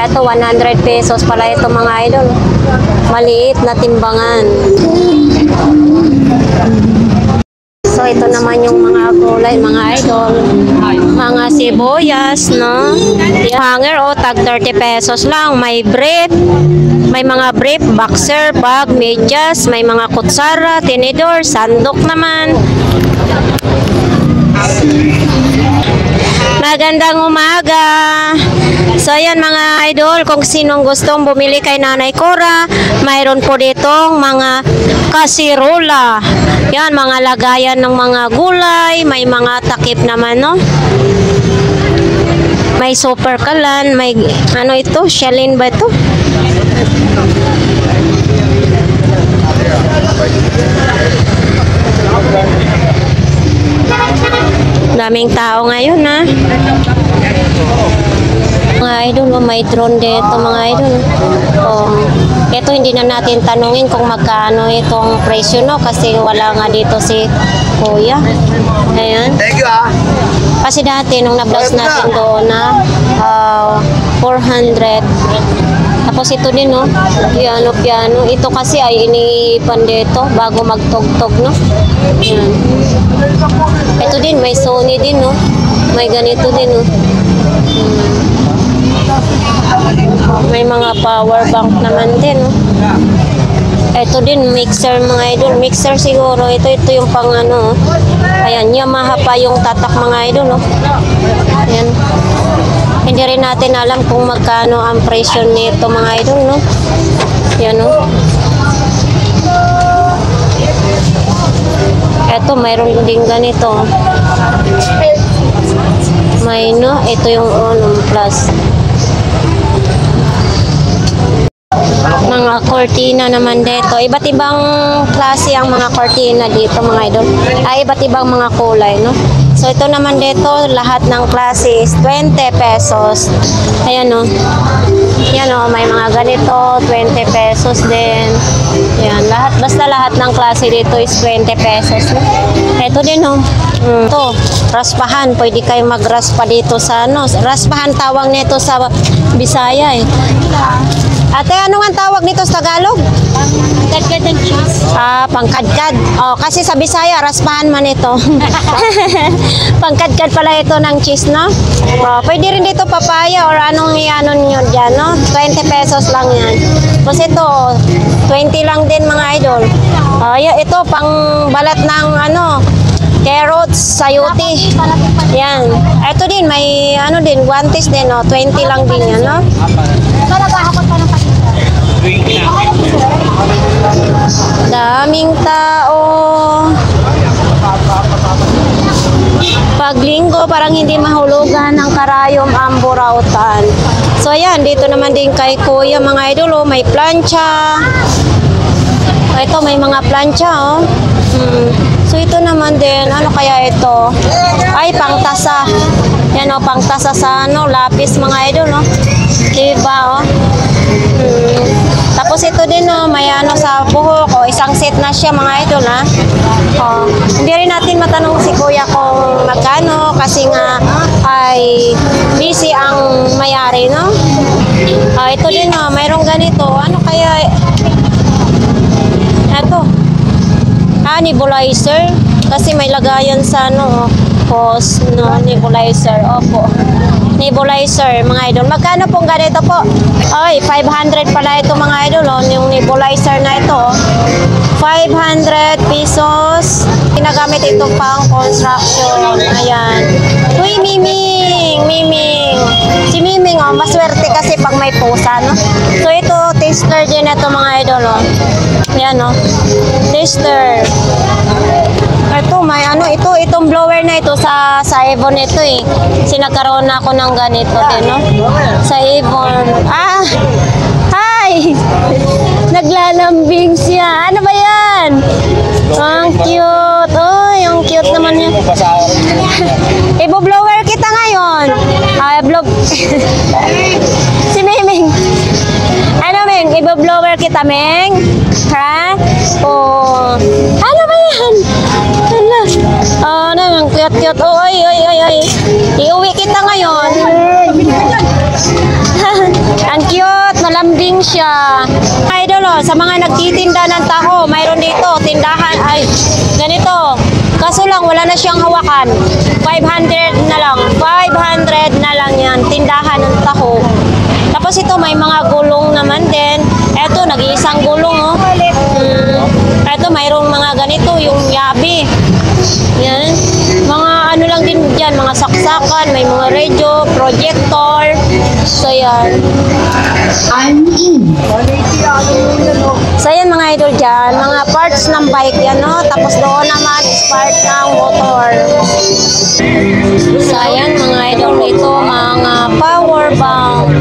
Ito, 100 pesos pala ito mga idol. Maliit na timbangan. So, ito naman yung mga gulay, mga idol. Mga sibuyas, no? Hanger, oh, tag 30 pesos lang. May brief. May mga brief, boxer, bag, medyas. May mga kutsara, tinidor, sandok naman. Magandang umaga. So ayan mga idol, kung sinong gustong bumili kay Nanay Cora, mayroon po ditong mga kasirola. Yan, mga lagayan ng mga gulay, may mga takip naman, no? May super kalan, may ito, shalin ba ito? Daming tao ngayon, ha? Mga idol, may drone dito, mga idol. Oh, ito hindi na natin tanungin kung magkano itong presyo, no? Kasi wala nga dito si Kuya. Ayan. Thank you, ah. Kasi dati, nung na-browse natin doon na 400. Tapos ito din, no? Piano. Ito kasi ay iniipan dito bago magtugtog, no? Ayan. Ito din, may Sony din, no? May ganito din, no? May mga power bank naman din, no? Ito din, mixer mga idol. Mixer siguro. Ito yung pang ano. Ayan, Yamaha pa yung tatak mga idol. No? Ayan. Hindi rin natin alam kung magkano ang presyo nito mga idol. No? Ayan no. Ito, mayroon din ganito. May no. Ito yung plus. Mga cortina naman dito. Iba't ibang klase ang mga cortina dito mga idol. Ay, iba't ibang mga kulay, no? So, ito naman dito, lahat ng klase is 20 pesos. Ayan, no? Yan, no? May mga ganito, 20 pesos din. Yan, lahat. Basta lahat ng klase dito is 20 pesos, no? Ito din, no? Ito, raspahan. Pwede kayo magraspa dito sa, ano? Raspahan tawag nito sa Bisaya, eh. Ate, ano nga tawag nito sa Tagalog? Pangkadkad ng cheese. Pangkadkad. Oh, kasi sa Bisaya, raspahan man ito. Pangkadkad pala ito ng cheese, no? Oh, pwede rin dito papaya or anong i-anon nyo dyan, no? 20 pesos lang yan. Tapos ito, 20 lang din mga idol. Ito, pang balat ng ano, carrots, sayote. Yan. Ito din, may ano din, guantes din, no? 20 lang din yan, no? Nagahakot pa ng patinda. Daming tao. Pag linggo, parang hindi mahulugan ng karayom ang burautan. So, ayan, dito naman din kay Kuya, mga idol, oh, may plancha. Ito, may mga plancha, oh. So, ito naman din, ano kaya ito? Ay, pangtasa. Yan, oh, pangtasa sa, ano, lapis, mga idol, no? Diba, oh? Tapos ito din, oh, may ano sa buhok, oh, isang set na siya, mga idol, ha? Oh, hindi rin natin matanong si Kuya kung magkano kasi nga ay busy ang mayari, no? Ito din, oh, mayroong ganito. Ano kaya? Ito. Nebulizer. Kasi may lagayan sa ano, hose, no, nebulizer. Opo. Nebulizer, mga idol. Magkano pong ganito po? Ay, 500 pala ito, mga idol, oh, yung nebulizer na ito. 500 pesos. Ginagamit ito pang construction. Ayan. Uy, Miming! Miming! Si Miming, oh, maswerte kasi pag may pusa, no? So, ito, tester din ito, mga idol, oh. Ayan, oh. Tester. Ito, may ano, itong blower na ito sa Avon ito, eh. Sinagkaroon na ako ng ganito din, no? Sa Avon. Hi! Naglalambing siya. Ano ba yan? Ang cute. Oh, yung cute naman niya. Ibo-blower kita ngayon. Si Miming. Ano, Ming? Ibo-blower kita, Ming? Ha? Oh. Ano ba yan? Ano? Oh, ang cute-cute. Oh, ay. Iuwi kita ngayon. Ang cute, malambing siya. Idol, oh, sa mga nagtitinda ng taho, mayroon dito, tindahan, ay, ganito. Kaso lang, wala na siyang hawakan. 500 na lang. 500 na lang yan, tindahan ng taho. Tapos ito, may mga gulong naman din. Eto, nag-iisang gulong, oh. Eto, mayroong mga ganito, yung yabi. Yan. Mga ano lang din dyan, mga saksakan, may mga radio, projector. So, yan. So, yan mga idol dyan. Mga parts ng bike yan, no? Tapos doon naman is part ng motor. So, yan mga idol. Ito, mga power bank.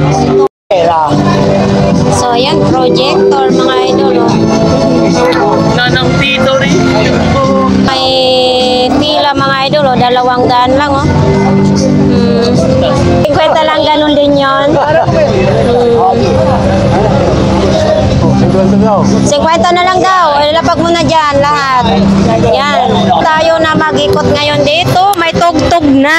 So, yan, projector, mga idol, no? Nanang tito rin. May pila, mga idol, oh, 200 lang, oh. 50 lang, ganun din yun. 50 na lang daw. Ilapag mo na dyan lahat. Yan. Tayo na mag-ikot ngayon dito. May tugtog na.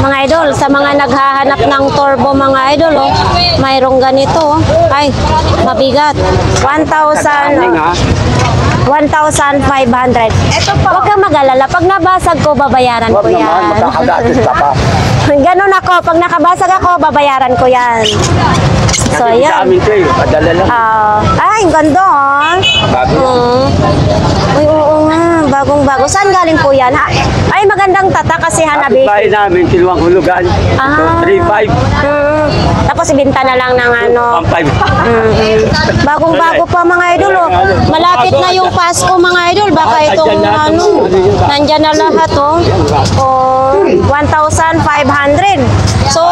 Mga idol, sa mga naghahanap ng turbo, mga idol, oh, mayroong ganito. Oh. Ay, mabigat. 1,500. Huwag kang mag-alala. Pag nabasag ko, babayaran ko yan. Magkakadatis ka pa. Ganun ako. Pag nakabasag ako, babayaran ko yan. So, Sa ayan. amin ko eh, padala lang. Ay, ang ganda ah. Uy, oo nga. Bagong-bago. Saan galing po yan? Ay, magandang tata kasi hanabi. Bahay namin, kiluwang hulugan. Ah. 3-5. Tapos ibenta na lang ng ano. 1-5. Bagong-bago pa mga idol. Oh. Malapit na yung Pasko mga idol. Baka itong ano, nandyan na lahat oh. Oh, 1,500. So,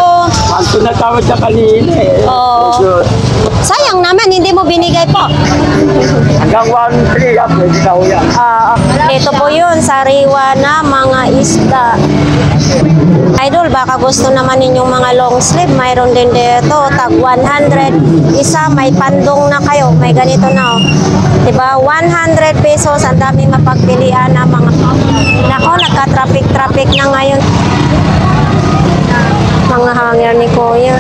Ang tunatawad sa kanina eh. Oh. sayang naman, hindi mo binigay po. Hanggang 1-3 up, pwede na uya. Ito po yun, sariwa na mga isda. Idol, baka gusto naman ninyong mga long sleeve. Mayroon din dito, tag 100. Isa, may pandong na kayo. May ganito na, oh. Diba? 100 pesos. Ang dami mapagpilian na mga... Nako, nagka-traffic na ngayon. Mga hanger ni Kuya.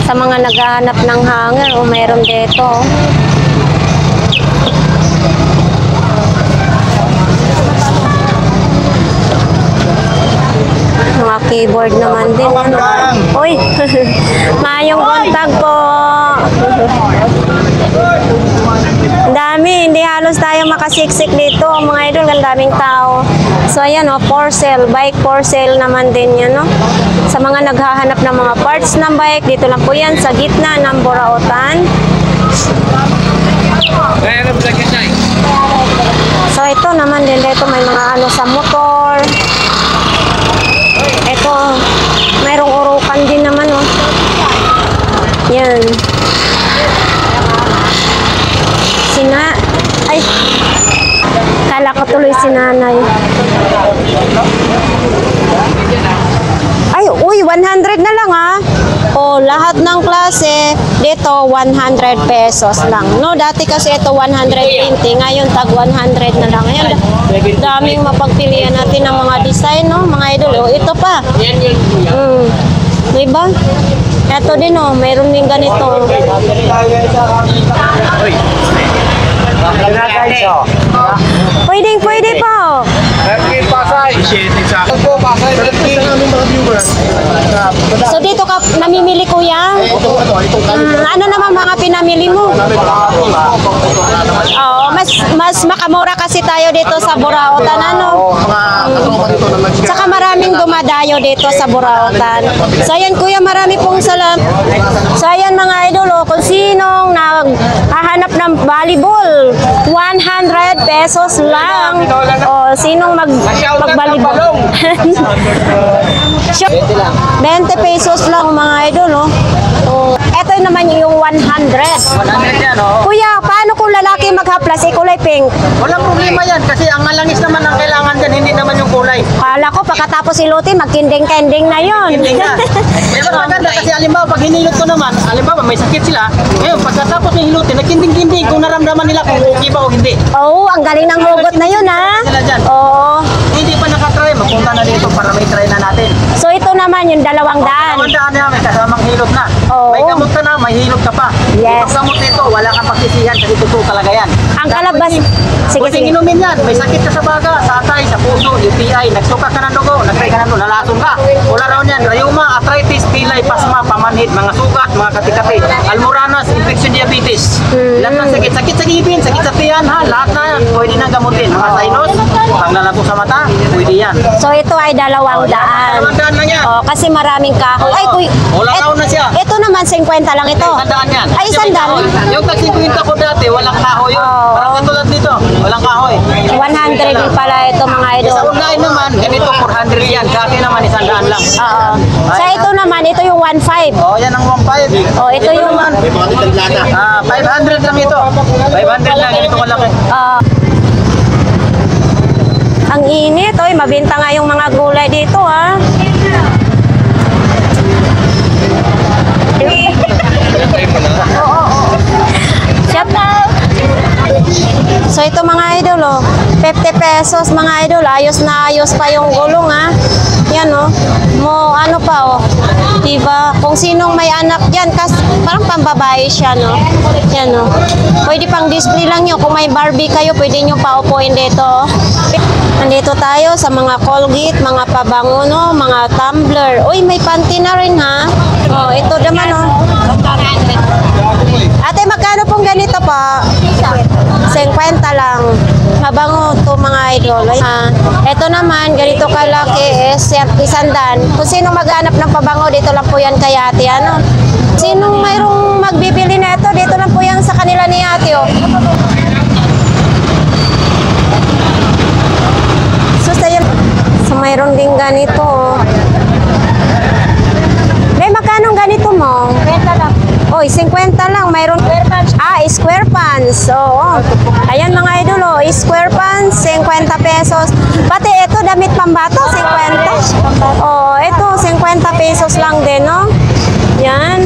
Sa mga naghahanap ng hanger, oh, mayroon dito, oh. Mga keyboard naman din. Ano? Uy, mayong kontag po. Ang dami, hindi halos tayo makasiksik dito. Mga idol, ang daming tao. So ayan, oh, for sale, bike for sale naman din yan. No? Sa mga naghahanap ng mga parts ng bike, dito lang po yan sa gitna ng Burautan. So ito naman din dito, may mga ano sa motor. Ito, mayroong urukan din naman, oh. Yan. Ay, kala ko tuloy si nanay. Ay, uy, 100 na lang, ah. Oh, lahat ng klase, dito 100 pesos lang. No, dati kasi ito 120, ngayon tag 100 na lang. Ayan, daming mapagpilian natin ng mga design, no, mga idol. Oh, ito pa. Diba? Ito din, oh, mayroon din ganito. Pwede po. So dito ka namimili, kuya? Ano naman mga pinamili mo? Oo, mas makamura kasi tayo dito sa Burautan, ano? Saka maraming dumadayo dito sa Burautan. So ayan, kuya, marami pong salamat. So ayan mga idol, oh, kung sinong naghahanap ng volleyball, 100 pesos lang. O, sinong mag-volleyball? 20 pesos lang mga idol, oh. Ito naman yung 100. 100 yan, oh. Kuya, paano kung lalaki maghaplas, kulay pink? Walang problema yan kasi ang malangis naman ang kailangan dyan, hindi naman yung kulay. Kala ko, pagkatapos ilutin, magkinding-kending na yun. Hindi nga. Pero maganda kasi alimbawa pag hinilot ko naman, alimbawa may sakit sila, ngayon pagkatapos yung hilutin, nagkinding-kinding kung naramdaman nila kung okay ba o hindi. Oo, ang galing ng hugot na yun, ha? Sila dyan. Oo. Hindi pa nakatry, mapunta na dito para may try na natin. So ito naman yung 200. Kamandaan na may kasamang hilot na. Oo. May gamot ka na, may hilot ka pa. Yes. Ang gamot nito, wala kang pagsisihan kasi totoo talaga yan. Ang kalabas... Sige, Pwede sige. inumin yan. May sakit ka sa baga, sa atay, sa puso, UTI, nagsuka ka ng dugo, nagtry ka ng dugo, nalasong ka. Wala raw yan. Rayuma, arthritis, pilay, pasma, pamanhid, mga sugat, mga katikati, almoranas, infection, diabetes. Lahat ng sakit. Sakit sa ngipin, sakit sa tiyan, ha? Lahat na yan. Pwede na gamutin. Mga sinus, panglalabo sa mata, pwede yan. So ito ay 200. Kamandaan lang yan. Oh, kasi maraming kahoy. Ay, kuy. Wala raw na siya. Ito naman 50 lang ito. Tandaan yan. Ay, Kasi may sandaan. kahoy. Yung tagsikwinta ko dati, walang kahoy yun. Oo. Parang katulad dito, walang kahoy. 100 din pala ito mga idol. Sa online naman, ganito 400 yan. Sa akin naman, 100 lang. Oo. Sa ito naman, ito yung 1.5. Oh, yan ang 1.5. Oh, ito yung... naman. 500 lang ito. 500 lang, ganito kalaki. Ang init. Oy, mabenta nga yung mga gulay dito, ha. Oo. Shout out. So ito mga idol, oh. 50 pesos mga idol. Ayos na ayos pa yung gulong ha. Yan oh. Mo ano pa oh. Diba? Kung sinong may anak dyan, parang pambabae siya no. Yan oh. Pwede pang display lang nyo. Kung may Barbie kayo, pwede nyo paupuin dito oh. Nandito tayo sa mga Colgate, mga pabango no, mga tumbler. Uy, may panty na rin ha. Oh, ito naman oh. Ate, magkano pong ganito po? 50 lang. Mabango to mga idol. Ito naman, ganito kalaki is 100. Kung sino maghanap ng pabango, dito lang po yan kay ate. Ano? Sinong mayroong magbibili na ito, dito lang po yan sa kanila ni ate. Oh. So, mayroon din ganito. Oh. May magkano ganito mo? 50 lang. Oy, 50 lang. Mayroon square pants. Oo. Ayan mga idol, oh, square pants, 50 pesos. Pati ito damit pambata, 50. Oh, ito 50 pesos lang din, no? Yan.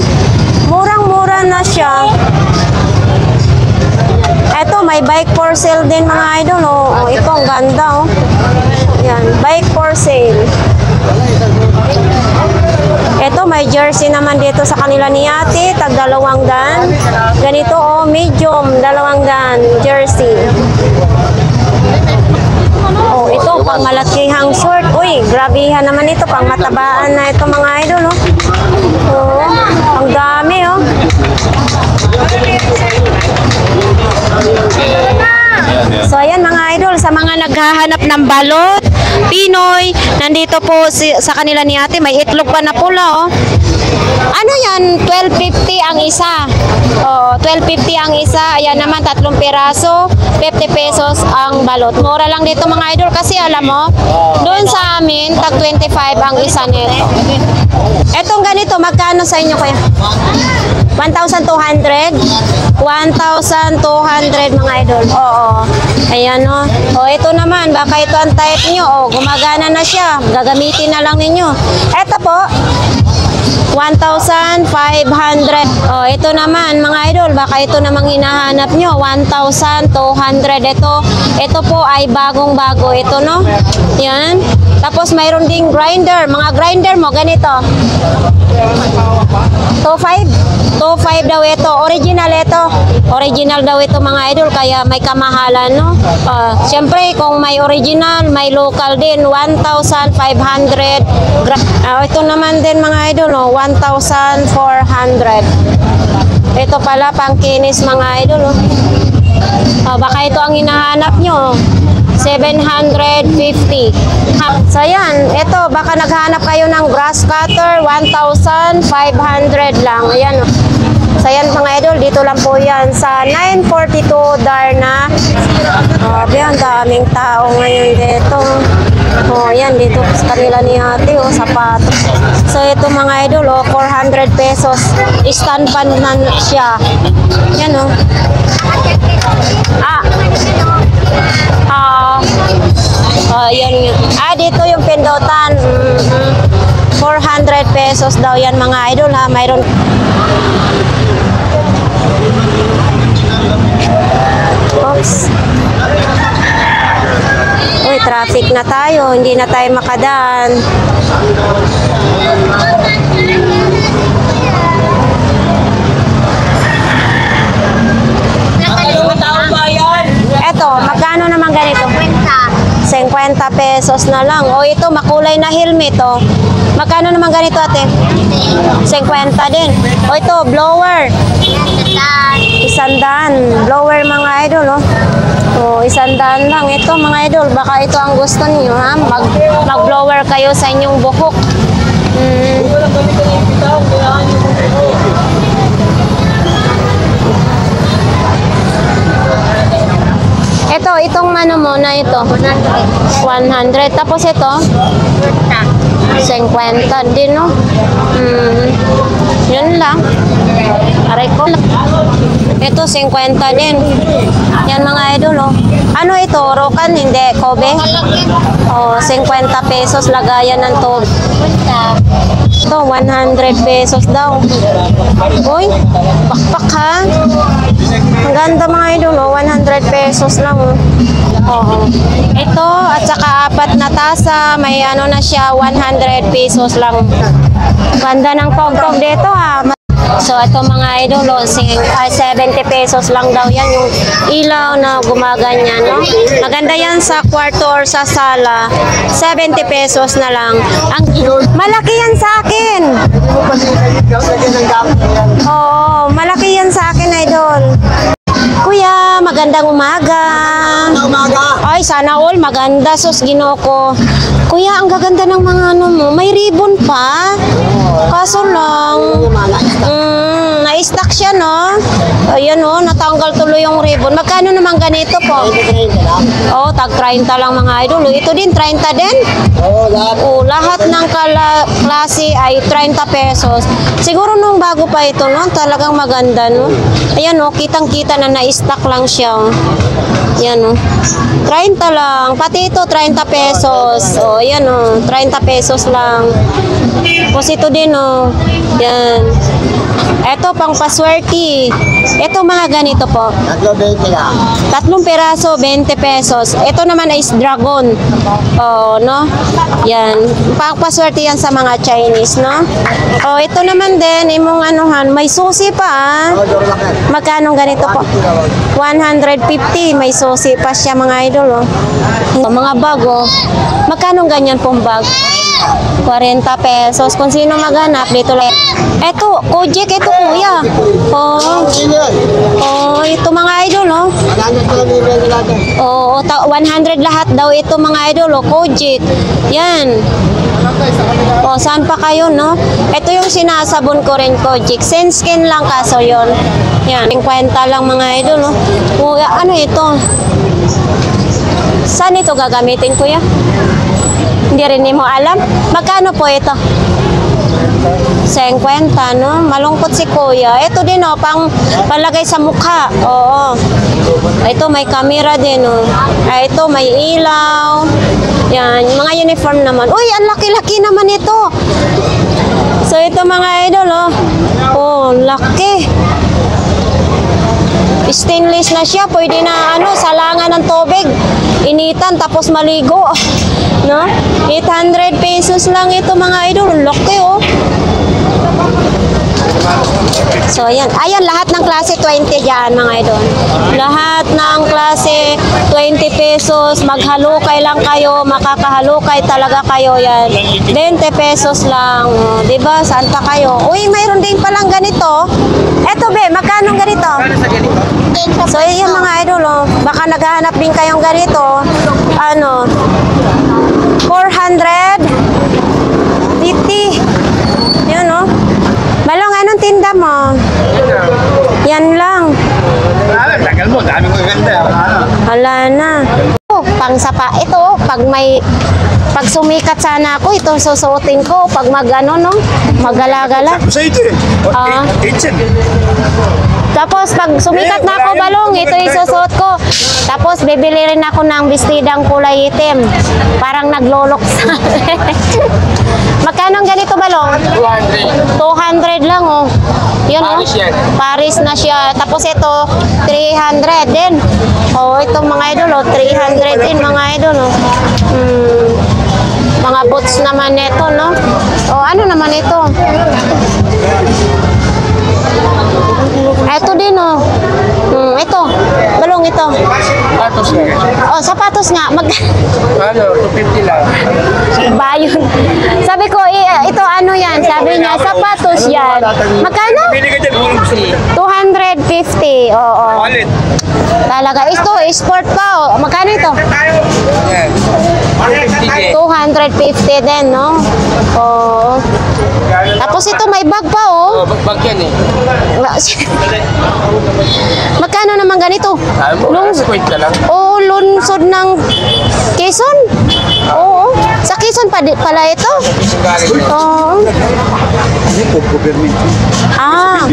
Murang-mura na siya. Ito, may bike for sale din mga idol, oh. Ito ang ganda, oh. Yan, bike for sale. Ito, may jersey naman dito sa kanila ni ate, tag 200. Ganito, oh, medium, 200 jersey. Oh, ito, pang malakihang short. Uy, grabihan naman ito, pang matabaan na ito mga idol, oh. Oh, ang dami, oh. So, ayan mga idol, sa mga naghahanap ng balot, Pinoy, nandito po sa kanila ni ate, may itlog pa na pula, oh. Ano yan? 12.50 ang isa. Oh, 12.50 ang isa. Ayan naman, 3 piraso, 50 pesos ang balot. Mura lang dito mga idol kasi alam mo, doon sa amin, tag 25 ang isa nito. Etong ganito, magkano sa inyo kuya? 1,200? 1,200 mga idol. Oo. Ayan o. O ito naman, baka ito ang type nyo. O gumagana na siya. Gagamitin na lang ninyo. Ito po, 1,500. O ito naman mga idol, baka ito namang hinahanap nyo. 1,200. Ito po ay bagong-bago. Ito no. Yan. Tapos mayroon ding grinder. Mga grinder mo, ganito. 2,500 daw ito. Original ito. Original daw ito mga idol. Kaya may kamahalan, no? Siyempre, kung may original, may local din. 1,500. Ito naman din mga idol, no? 1,400. Ito pala, pangkinis mga idol, no? Baka ito ang hinahanap nyo. 750. So yan, ito baka naghanap kayo ng grass cutter, 1,500 lang. Ayan. So yan mga idol, dito lang po yan sa 942 Darna. Ang daming tao ngayon dito. Yan dito sa kanila ni ate, sapatos. So ito mga idol, 400 pesos. Stand pan na siya. Yan yan nga. Dito yung pindutan. 400 pesos daw yan mga idol ha. Mayroon. Oops. Uy, traffic na tayo. Hindi na tayo makadaan. Eto, magkano naman ganito? 50 pesos na lang. O ito, makulay na helmet, oh. Magkano naman ganito, ate? 50 din. O ito, blower. 100. Blower, mga idol, oh. O, 100 lang. Ito, mga idol, baka ito ang gusto niyo, ha? Mag-blower kayo sa inyong buhok. Ito, itong ano mo na ito? 100. Tapos ito? 50 din, no? Yun lang. Aray ko. Ito, 50 din. Yan mga idol, oh. Ano ito? Rokan? Hindi. Kobe? Oh, 50 pesos lagayan ng tubig. Ito, 100 pesos daw. Uy, pakpak ha. Ang ganda mga idol, oh. 100 pesos lang. Oh. Oo. Ito, at saka 4 na tasa. May ano na siya, 100 pesos lang. Ganda ng tog-tog dito ha. So, ito mga idol, oh, 70 pesos lang daw yan. Yung ilaw na gumaganyan, no? Maganda yan sa kwarto or sa sala. 70 pesos na lang. Ang malaki yan sa akin. Oo, malaki yan sa akin, idol. Kuya, magandang umaga. Ay, sana all maganda, sus, Ginoo ko. Kuya, ang gaganda ng mga ano mo. May ribbon pa. Kaso lang, na-stack siya, no? Ayan, oh, natanggal tuloy yung ribbon. Magkano naman ganito po? Oh, tag 30 lang mga idol. Ito din, 30 din? Oh, lahat ng klase ay 30 pesos. Siguro nung bago pa ito, no? Talagang maganda, no? Ayan, oh, kitang-kita na na-stack lang siya, oh. Ayan, oh. 30 lang. Pati ito, 30 pesos. Oh, ayan, oh. 30 pesos lang. Tapos ito din, oh. Yan. Ito, pang paswerte. Ito, mga ganito po. 20 lang. 3 peraso, 20 pesos. Ito naman is dragon. Oh, no? Yan. Pang paswerte yan sa mga Chinese, no? Oh, ito naman din, imong anuhan. May susi pa, ah. Magkano ganito po? 150. May susi pa siya, mga idol, oh. Mga bag, oh. Magkano ganyan pong bag? 40 pesos. Kung sino maghanap, dito lang. Eto, Kojik, ito kuya. Oh. Oh, ito mga idol, oh. Oh, 100 lahat daw ito mga idol, oh. Kojik. Yan. Oh, saan pa kayo, no? Ito yung sinasabon ko rin, Kojik. Senskin lang kaso yon. Yan, 50 lang mga idol, oh. Kuya, ano ito? Saan ito gagamitin, kuya? Hindi rin mo alam. Magkano po ito? 50, no? Malungkot si kuya. Ito din, oh, pang palagay sa mukha. Oo. Ito, may camera din, oh. Ito, may ilaw. Yan, mga uniform naman. Uy, ang laki-laki naman ito. So, ito mga idol, oh. Oh, laki. Stainless na siya. Pwede na, ano, salangan ng tubig. Initan, tapos maligo. No? 800 pesos lang ito mga idol. Laki, oh. So, ayan. Ayan, lahat ng klase 20 dyan, mga idol. Lahat ng klase 20 pesos. Maghalukay lang kayo. Makakahalukay talaga kayo yan. 20 pesos lang. Oh, diba? Saan pa kayo? Uy, mayroon din palang ganito. Eto, be. Magkano ganito? So, ayan mga idol, oh. Baka naghahanap din kayong ganito. Ano? 450. Yun, oh. Balong, anong tinda mo? Yan lang. Tagal mo, dami ko ganda. Wala na. Oh, pang sapa. Ito, pag sumikat sana ako, ito susuotin ko. Pag mag-ano, no? Magala-gala. Sa ito eh. Ah. 18. Tapos pag sumikat na ako, balong, ito isusuot ko. Tapos bibili rin ako ng bestidang kulay itim. Parang naglolok sa Magkano ang ganito, balong? 200 lang, oh. Yun, oh. Paris na siya. Tapos ito, 300 din. Oh, itong mga idol, oh, 300 din, mga idol, oh. Mga boots naman ito, no? Oh, ano naman ito? Ito din, oh. Ito. Balong ito. Sapatos nga. Oh, sapatos nga. Ano, 250 lang. Bayon. Sabi ko, ito ano yan? Sabi niya, sapatos yan. Magkano? Pili ka dyan, kung gusto mo. 250. Oo. Wallet. Talaga. Ito, sport pa, oh. Magkano ito? Yan. 250 din, no? Oo. Tapos ito, may bag pa, oh. Oh, bag yan eh. Magkano naman ganito? Squid ka lang. Oo, lunsod ng Quezon. Oo. Sa Quezon pala ito. Oo. Ah.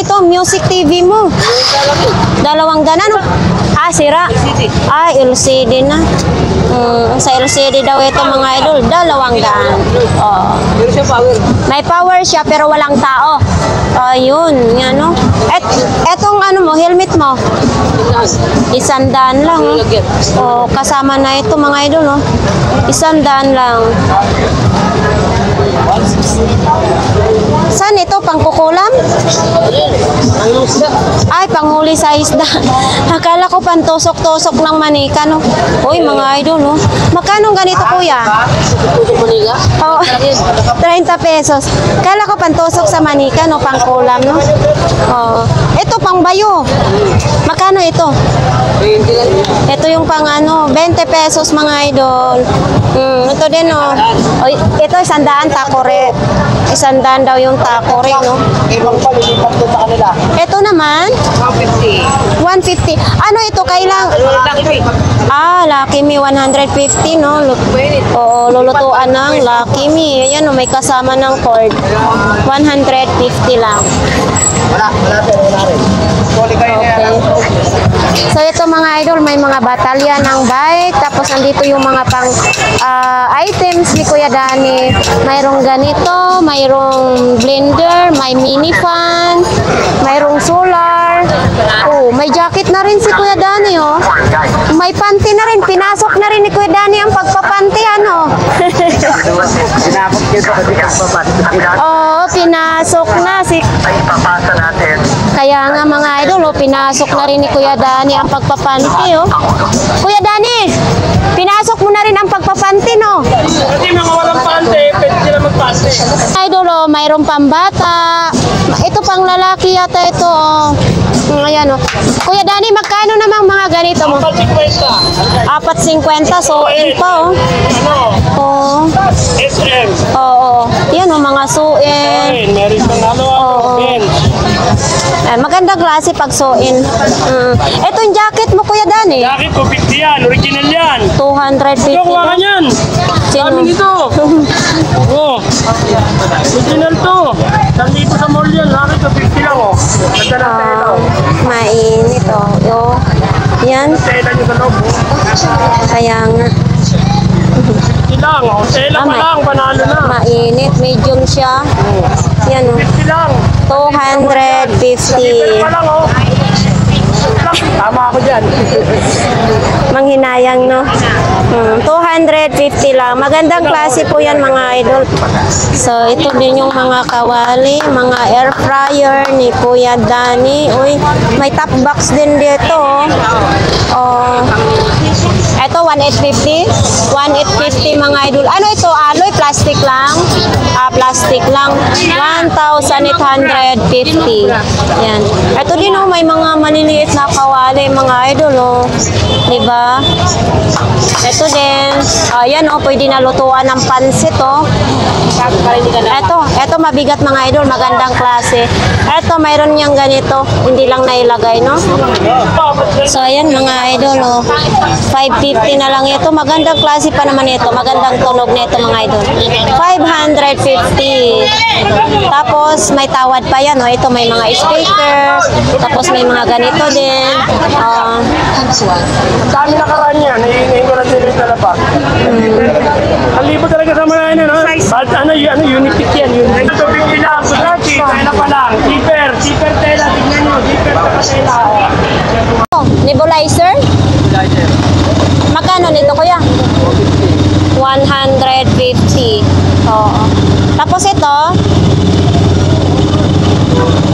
Ito, music TV mo. Dalawang ganan. Ah, sira. Ah, LCD na. Sa LCD daw ito mga idol, 200. Oh. May power siya pero walang tao. Ayun, yan no. Etong ano mo, helmet mo. 100 lang. Oh, kasama na ito mga idol, no. 100 lang. Saan ito? Pangkukulam? Ay, panghuli sa isda. Akala ko pantusok-tusok ng manika, no? Uy, mga idol, no? Magkano ganito, kuya? Oh, 30 pesos. Akala ko pantusok sa manika, no? Pangkulam, no? Oh. Ito, pangbayo. Magkano ito? Ito yung pang ano, 20 pesos, mga idol. Ito din, no? Oy, ito, 100 takore. 100 daw yung takore, no? Ito naman, 150. Ano ito, kailang? Ah, Lucky Me 150, no? Oo, lulutuan ng Lucky Me. Ayan, no, may kasama ng cord. 150 lang. Okay. So ito mga idol, may mga batalya ng bike, tapos nandito yung mga pang items ni Kuya Danny. Mayroong ganito, mayroong blender, may mini fan, mayroong solar. Oh, may jacket na rin si Kuya Danny, oh. May panty na rin, pinasok na rin ni Kuya Danny ang pagpapanty, ano. Oo, pinasok na si kaya nga mga idol, oh, pinasok na rin ni Kuya Danny ang pagpapanty, oh. Kuya Danny, pinasok mo na rin ang pagpapanty, no? Kasi mga walang pante, pwede sila magpante. Idol, oh, mayroong pambata. Ito pang lalaki yata ito, oh. Ayan, oh. Kuya Danny, magkano namang mga ganito mo? 4.50, so in pa, oh. Oh. SM. Oo. Yan, oh, mga suin. Meron pang ano, Magandang klase pag suin. Ito yung jacket mo, Kuya Danny. Jacket ko, 50 yan. Original yan. 250. Kuha ka yan. Sino? Daming ito. Oh. Original to. Nandito sa mall yan. Jacket ko, 50 lang, oh. Ganda ng tela, oh. Mainit, oh. Yo. Yan. Tela nyo sa loob, oh. Kaya nga. 50 lang, oh. Tela pa lang, panalo na. Mainit. Medium siya. Yan, oh. 50 lang. 250. Pa lang, oh. Tama ako dyan. Manghinayang, no? 250 lang. Magandang klase po yan, mga idol. So, ito din yung mga kawali, mga air fryer ni Kuya Danny. Uy, may top box din dito, oh. Oh. Ito, 1,850. 1,850, mga idol. Ano ito? Alloy? Plastic lang? Plastic lang. 1,850. Yan. Ito din, oh, may mga maliliit na kawali, mga idol, oh. Diba? Ito din. Yan, oh, pwede na lutuan ng pansit, oh. Ito mabigat, mga idol, magandang klase. Ito, mayroon niyang ganito, hindi lang nailagay, no? So, ayan, mga idol, oh. 550 na lang ito. Magandang klase pa naman ito. Magandang tunog nito, mga idol. 550. Tapos, may tawad pa yan, oh. Ito, may mga speaker. Tapos, may mga ganito din. Dami nakaraan yan. Naiingay ko na sila sa labas. Ang libo talaga sa mga ano, no? Ano, unit yan. Unit. Ito, bigyan lang. Gratis. Tela pa lang. Zipper. Zipper tela. Tingnan nyo. Zipper pa tela. Oh, nebulizer? Magkano nito, kuya? 150. Oo. Tapos ito,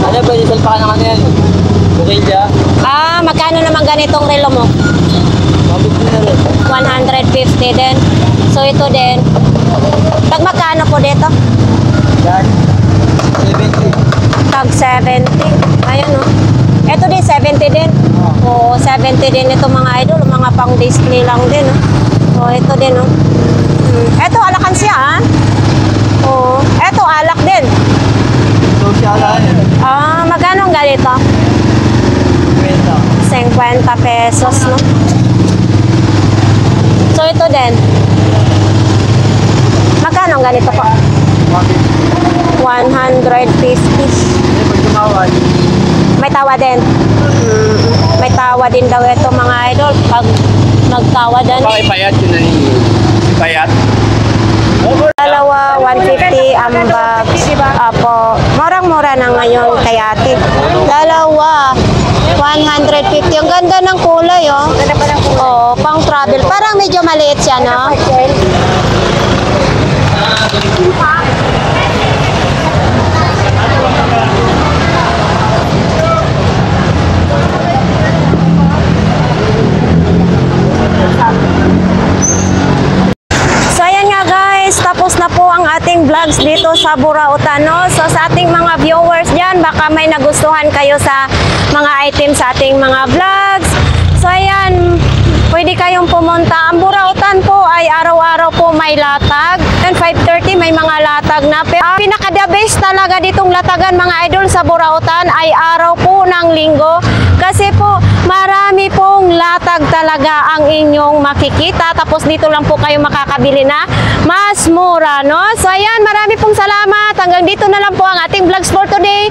Ano ba? Isal pa ka naman yan. Okay dyan. magkano naman ganitong relo mo? 150 din. So ito din. Tag magkano po dito? Tag 70. Ayun, oh. Ito din 70 din. Oo, 70 din ito, mga idol, mga pang display lang din, oh. Oh, ito din, oh. Ito alakan siya, ah. Oo. Ito alak din. Magkano ang ganito? 50 pesos, no? So ito din. Magkano ang ganito po? 150. may tawa din. May tawa din daw ito mga idol. Pag magtawadan. Pakipayat yun na ninyo. Payat. Dalawa, 150 ang bag. Apo, murang-mura na ngayon kay ate. Dalawa, 150. Ang ganda ng kulay, oh. Oh, pang travel. Parang medyo maliit siya, no? So ayan nga guys, tapos na po ang ating vlogs dito sa Burautan, no? So sa ating mga viewers dyan, baka may nagustuhan kayo sa mga items sa ating mga vlogs. So ayan, pwede kayong pumunta. Ang Burautan po ay araw-araw po may latag. And 5:30 may mga latag na. Pero pinaka-the best talaga ditong latagan mga idol sa Burautan ay araw po ng linggo. Kasi po marami pong latag talaga ang inyong makikita. Tapos dito lang po kayo makakabili na mas mura, no? So ayan, marami pong salamat. Hanggang dito na lang po ang ating vlogs for today.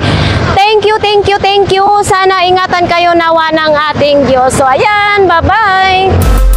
Thank you, thank you, thank you. Sana ingatan kayo nawa ng ating Diyos. So ayan, bye-bye!